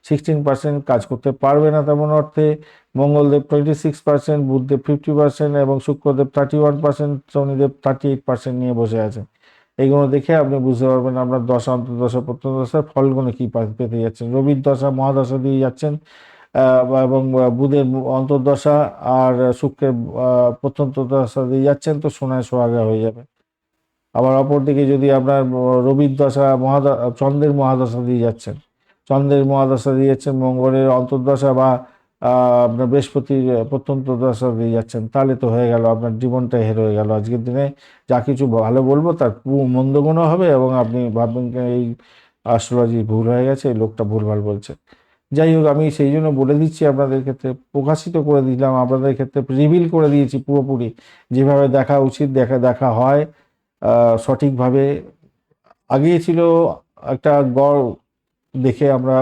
16% কাজ করতে পারবে না তেমন অর্থে। মঙ্গলদেব 26%, বুধদেব 50% এবং শুক্রদেব 31%, শনিদেব 38% নিয়ে বসে আছে। এইগুলো দেখে আপনি বুঝতে পারবেন আপনার দশা, অন্তর্দশা, প্রত্যন্তদশার ফলগুলো কি পেতে যাচ্ছেন। রবির দশা মহাদশা দিয়ে যাচ্ছেন, এবং বুধের অন্তর্দশা আর শুক্রের প্রত্যন্ত দশা দিয়ে যাচ্ছেন, তো সোনায় সোহাগা হয়ে যাবে। আবার অপরদিকে যদি আপনার রবির দশা চন্দ্রের মহাদশা দিয়ে যাচ্ছেন, চন্দ্রের মহাদশা দিয়ে যাচ্ছেন, মঙ্গলের অন্তর্দশা বা আপনার বৃহস্পতির প্রত্যন্ত দশা দিয়ে যাচ্ছেন, তাহলে তো হয়ে গেল, আপনার জীবনটা হের হয়ে গেল। আজকের দিনে যা কিছু ভালো বলবো তার মন্দ গুণও হবে, এবং আপনি ভাববেন যে এই অ্যাস্ট্রোলজি ভুল হয়ে গেছে, এই লোকটা ভুলভাল বলছে। যাই হোক, আমি সেই জন্য বলে দিচ্ছি, আপনাদের ক্ষেত্রে প্রকাশিত করে দিলাম, আপনাদের ক্ষেত্রে রিভিল করে দিয়েছি পুরোপুরি, যেভাবে দেখা উচিত দেখা দেখা হয় সঠিকভাবে। আগে ছিল একটা গড় দেখে আমরা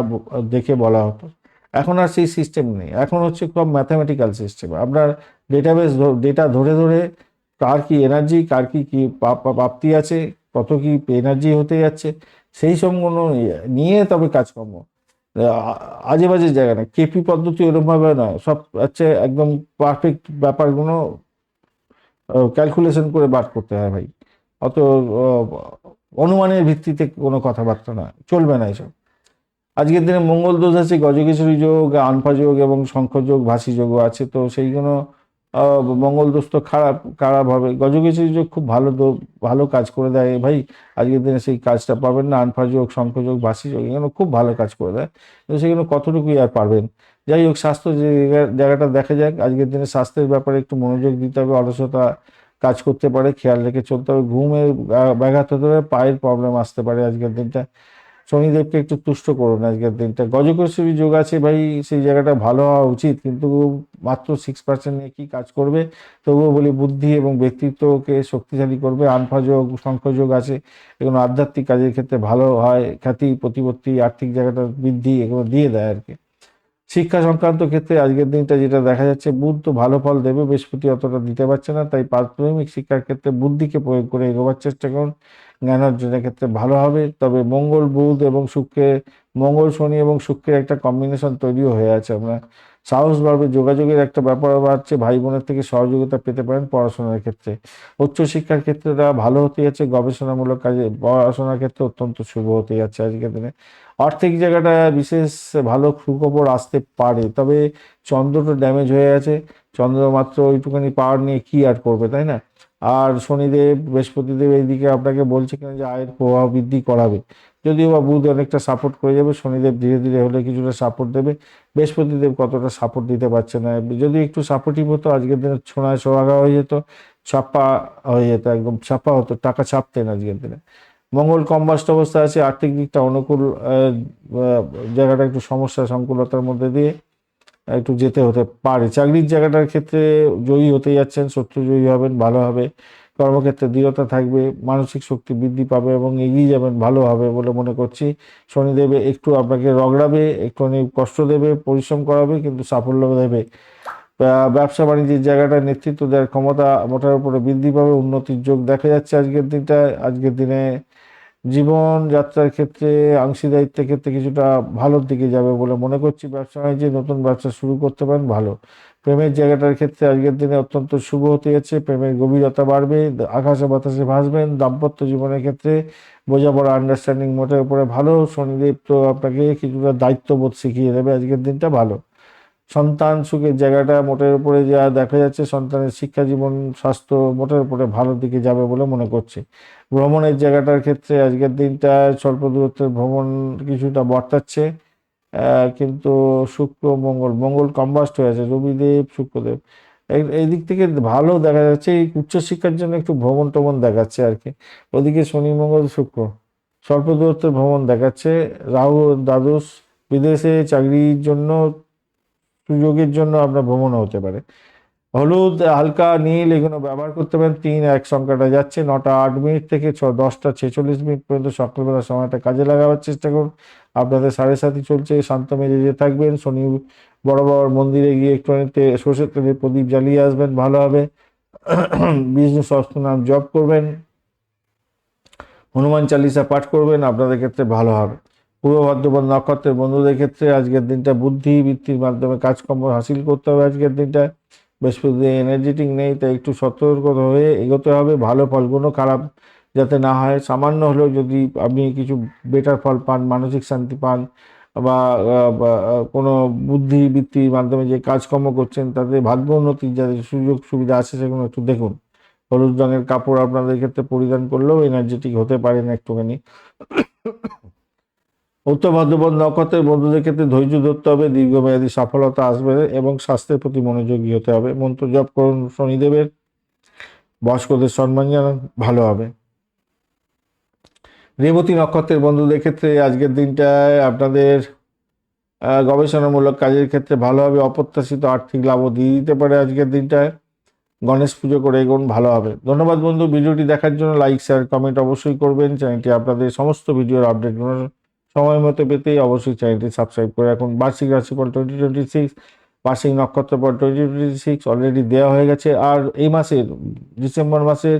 দেখে বলা হতো, এখন আর সেই সিস্টেম নেই, এখন হচ্ছে খুব ম্যাথামেটিক্যাল সিস্টেম। আপনার ডেটাবেস ডেটা ধরে ধরে কার কি এনার্জি, কার কি কি প্রাপ্তি আছে, কত কি এনার্জি হতে যাচ্ছে, সেই সবগুলো নিয়ে তবে কাজকর্ম। আজে বাজে জায়গা না, কেপি পদ্ধতি ওরকমভাবে নয়, সব হচ্ছে একদম পারফেক্ট ব্যাপারগুলো ক্যালকুলেশন করে বার করতে হয় ভাই। অত আহ, অনুমানের ভিত্তিতে কোনো কথাবার্তা না, চলবে না এসব। আজকের দিনে মঙ্গল দোষ আছে, গজকেশরী যোগ, আনফা যোগ এবং শঙ্খ যোগ, ভাসি যোগও আছে। তো সেইগুলো মঙ্গল দোষ তো খারাপ খারাপ হবে। গজকেশরী যোগ খুব ভালো ভালো কাজ করে দেয় ভাই, আজকের দিনে সেই কাজটা পাবেন না। আনফা যোগ, শঙ্খ যোগ, ভাসি যোগ এগুলো খুব ভালো কাজ করে দেয়, কিন্তু সেগুলো কতটুকুই আর পারবেন। যাই হোক, স্বাস্থ্য যে জায়গাটা দেখা যাক, আজকের দিনে স্বাস্থ্যের ব্যাপারে একটু মনোযোগ দিতে হবে। অলসতা কাজ করতে পারে, খেয়াল রেখে চলতে হবে। ঘুমের ব্যাঘাত হতে পারে, পায়ের প্রবলেম আসতে পারে আজকের দিনটা। শনিদেবকে একটু তুষ্ট করুন আজকের দিনটা। গজকেশরী যোগ আছে ভাই, সেই জায়গাটা ভালো হওয়া উচিত, কিন্তু মাত্র 6% নিয়ে কি কাজ করবে। তবুও বলি, বুদ্ধি এবং ব্যক্তিত্বকে শক্তিশালী করবে। আনফা যোগ, শঙ্খ যোগ আছে, এগুলো আধ্যাত্মিক কাজের ক্ষেত্রে ভালো হয়, খ্যাতি প্রতিপত্তি আর্থিক জায়গাটা বৃদ্ধি এগুলো দিয়ে দেয় আর কি। শিক্ষা সংক্রান্ত ক্ষেত্রে আজকের দিনটা যেটা দেখা যাচ্ছে, বুধ তো ভালো ফল দেবে, বৃহস্পতি অতটা দিতে পারছে না, তাই প্রাথমিক শিক্ষার ক্ষেত্রে বুদ্ধিকে প্রয়োগ করে এগোবার চেষ্টা করুন, জ্ঞান অর্জনের ক্ষেত্রে ভালো হবে। তবে মঙ্গল বুধ এবং শুক্রের, মঙ্গল শনি এবং শুক্রের একটা কম্বিনেশন তৈরিও হয়ে আছে, আপনার সাহস বাড়বে, যোগাযোগের একটা ব্যাপার বাড়ছে, ভাই বোনের থেকে সহযোগিতা পেতে পারেন পড়াশোনার ক্ষেত্রে। উচ্চশিক্ষার ক্ষেত্রে ভালো হতে যাচ্ছে, গবেষণামূলক কাজে পড়াশোনার ক্ষেত্রে অত্যন্ত শুভ হতে যাচ্ছে আজকের দিনে। আর্থিক জায়গাটা বিশেষ ভালো সুখবর আসতে পারে, তবে চন্দ্রটা ড্যামেজ হয়ে আছে। চন্দ্র মাত্র ওইটুখানি পাওয়ার নিয়ে কি আর করবে, তাই না? আর শনিদেব বৃহস্পতিদেব এইদিকে আপনাকে বলছে কিনা যে আয়ের প্রবাহ বৃদ্ধি করাবে, যদিও বা বুধ অনেকটা সাপোর্ট করে যাবে, শনিদেব ধীরে ধীরে হলে কিছুটা সাপোর্ট দেবে, বৃহস্পতিদেব কতটা সাপোর্ট দিতে পারছে না। যদি একটু সাপোর্টিভ হতো, আজকের দিনে সোনায় সোহাগা হয়ে যেত, ছাপ্পা হয়ে যেত, একদম ছাপ্পা হতো, টাকা ছাপতেন আজকের দিনে। মঙ্গল কম্বাস্ট অবস্থা আছে, আর্থিক দিকটা অনুকূল, জায়গাটা একটু সমস্যা সংকুলতার মধ্যে দিয়ে একটু যেতে হতে পারে। চাকরির জায়গাটার ক্ষেত্রে জয়ী হতে যাচ্ছেন, শত্রু জয়ী হবেন, ভালো হবে। কর্মক্ষেত্রে দৃঢ়তা থাকবে, মানসিক শক্তি বৃদ্ধি পাবে এবং এগিয়ে যাবেন, ভালো হবে বলে মনে করছি। শনিদেব একটু আপনাকে রগড়াবে, একটু কষ্ট দেবে, পরিশ্রম করাবে, কিন্তু সাফল্য দেবে। ব্যবসা বাণিজ্যের জায়গাটা নেতৃত্ব দেওয়ার ক্ষমতা মোটার উপরে বৃদ্ধি পাবে, উন্নতির যোগ দেখা যাচ্ছে আজকের দিনটা। আজকের দিনে জীবন যাত্রার ক্ষেত্রে, অংশীদারিত্বের ক্ষেত্রে কিছুটা ভালোর দিকে যাবে বলে মনে করছি। ব্যবসা বাণিজ্যে নতুন ব্যবসা শুরু করতে পারেন, ভালো। প্রেমের জায়গাটার ক্ষেত্রে আজকের দিনে অত্যন্ত শুভ হতে যাচ্ছে, প্রেমের গভীরতা বাড়বে, আকাশে বাতাসে ভাসবেন। দাম্পত্য জীবনের ক্ষেত্রে বোঝাপড়া, আন্ডারস্ট্যান্ডিং মোটের উপরে ভালো। শনিদেব তো আপনাকে কিছুটা দায়িত্ববোধ শিখিয়ে দেবে, আজকের দিনটা ভালো। সন্তান সুখের জায়গাটা মোটের উপরে যা দেখা যাচ্ছে, সন্তানের শিক্ষা জীবন স্বাস্থ্য মোটের উপরে ভালোর দিকে যাবে বলে মনে করছি। ভ্রমণের জায়গাটার ক্ষেত্রে আজকের দিনটা স্বল্প দূরত্বের ভ্রমণ কিছুটা বর্তাচ্ছে, কিন্তু শুক্র মঙ্গল, মঙ্গল কম্বাস্ট হয়ে আছে, রবিদেব শুক্রদেব, এই দিক থেকে ভালো দেখা যাচ্ছে। এই উচ্চশিক্ষার জন্য একটু ভ্রমণ টমন দেখাচ্ছে আর কি। ওদিকে শনি মঙ্গল শুক্র স্বল্প দূরত্বের ভ্রমণ দেখাচ্ছে। রাহু দ্বাদশ, বিদেশে চাকরির জন্য সুযোগের জন্য আপনার ভ্রমণও হতে পারে। হলুদ, হালকা নীল এগুলো ব্যবহার করতে পারেন। 3-1 সংখ্যাটা যাচ্ছে। 9টা 8 মিনিট থেকে 10টা 46 মিনিট পর্যন্ত সকালবেলা সময়টা কাজে লাগাবার চেষ্টা করুন। আপনাদের সাড়ে সাথী চলছে, শান্ত মেজাজে থাকবেন। শনি বড় বড় মন্দিরে গিয়ে একটুখানিতে সর্ষের তেলের প্রদীপ জ্বালিয়ে আসবেন, ভালো হবে। বিষ্ণু সহস্রনাম জপ করবেন, হনুমান চালিসা পাঠ করবেন, আপনাদের ক্ষেত্রে ভালো হবে। পূর্ব ভাদ্রপদ নক্ষত্রের বন্ধুদের ক্ষেত্রে আজকের দিনটা বুদ্ধি বৃত্তির মাধ্যমে কাজকর্ম হাসিল করতে হবে। আজকের দিনটা বৃহস্পতি এনার্জেটিক নেই, তাই একটু সতর্ক হয়ে এগোতে হবে। ভালো ফলগুলো খারাপ যাতে না হয়, সামান্য হলেও যদি আপনি কিছু বেটার ফল পান, মানসিক শান্তি পান, বা কোনো বুদ্ধি বৃত্তির মাধ্যমে যে কাজকর্ম করছেন তাতে ভাগ্য উন্নতির যাতে সুযোগ সুবিধা আছে সেগুলো একটু দেখুন। হলুদ রঙের কাপড় আপনাদের ক্ষেত্রে পরিধান করলেও এনার্জেটিক হতে পারেন একটুখানি। উত্তর ভাদ্রপদ নক্ষত্রের বন্ধুদের ক্ষেত্রে ধৈর্য ধরতে হবে, দীর্ঘমেয়াদী সফলতা আসবে এবং স্বাস্থ্যের প্রতি মনোযোগী হতে হবে। মন্ত্র জপ করুন শনিদেবের, বয়স্কদের সম্মান জানান, ভালো হবে। রেবতী নক্ষত্রের বন্ধুদের ক্ষেত্রে আজকের দিনটায় আপনাদের গবেষণামূলক কাজের ক্ষেত্রে ভালো হবে। অপ্রত্যাশিত আর্থিক লাভও দিয়ে দিতে পারে আজকের দিনটায়। গণেশ পুজো করে এগোন, ভালো হবে। ধন্যবাদ বন্ধু, ভিডিওটি দেখার জন্য। লাইক শেয়ার কমেন্ট অবশ্যই করবেন। চ্যানেলটি আপনাদের সমস্ত ভিডিওর আপডেটগুলো সময় মতো পেতেই অবশ্যই চ্যানেলটি সাবস্ক্রাইব করে রাখুন। বার্ষিক রাশিফল 2026, বার্ষিক নক্ষত্রফল 2026 অলরেডি দেওয়া হয়ে গেছে। আর এই মাসের ডিসেম্বর মাসের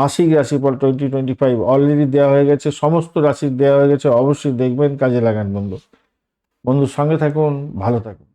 মাসিক রাশিফল 2025 অলরেডি দেওয়া হয়ে গেছে। সমস্ত রাশির দেওয়া হয়ে গেছে, অবশ্যই দেখবেন, কাজে লাগান বন্ধু। বন্ধুর সঙ্গে থাকুন, ভালো থাকুন।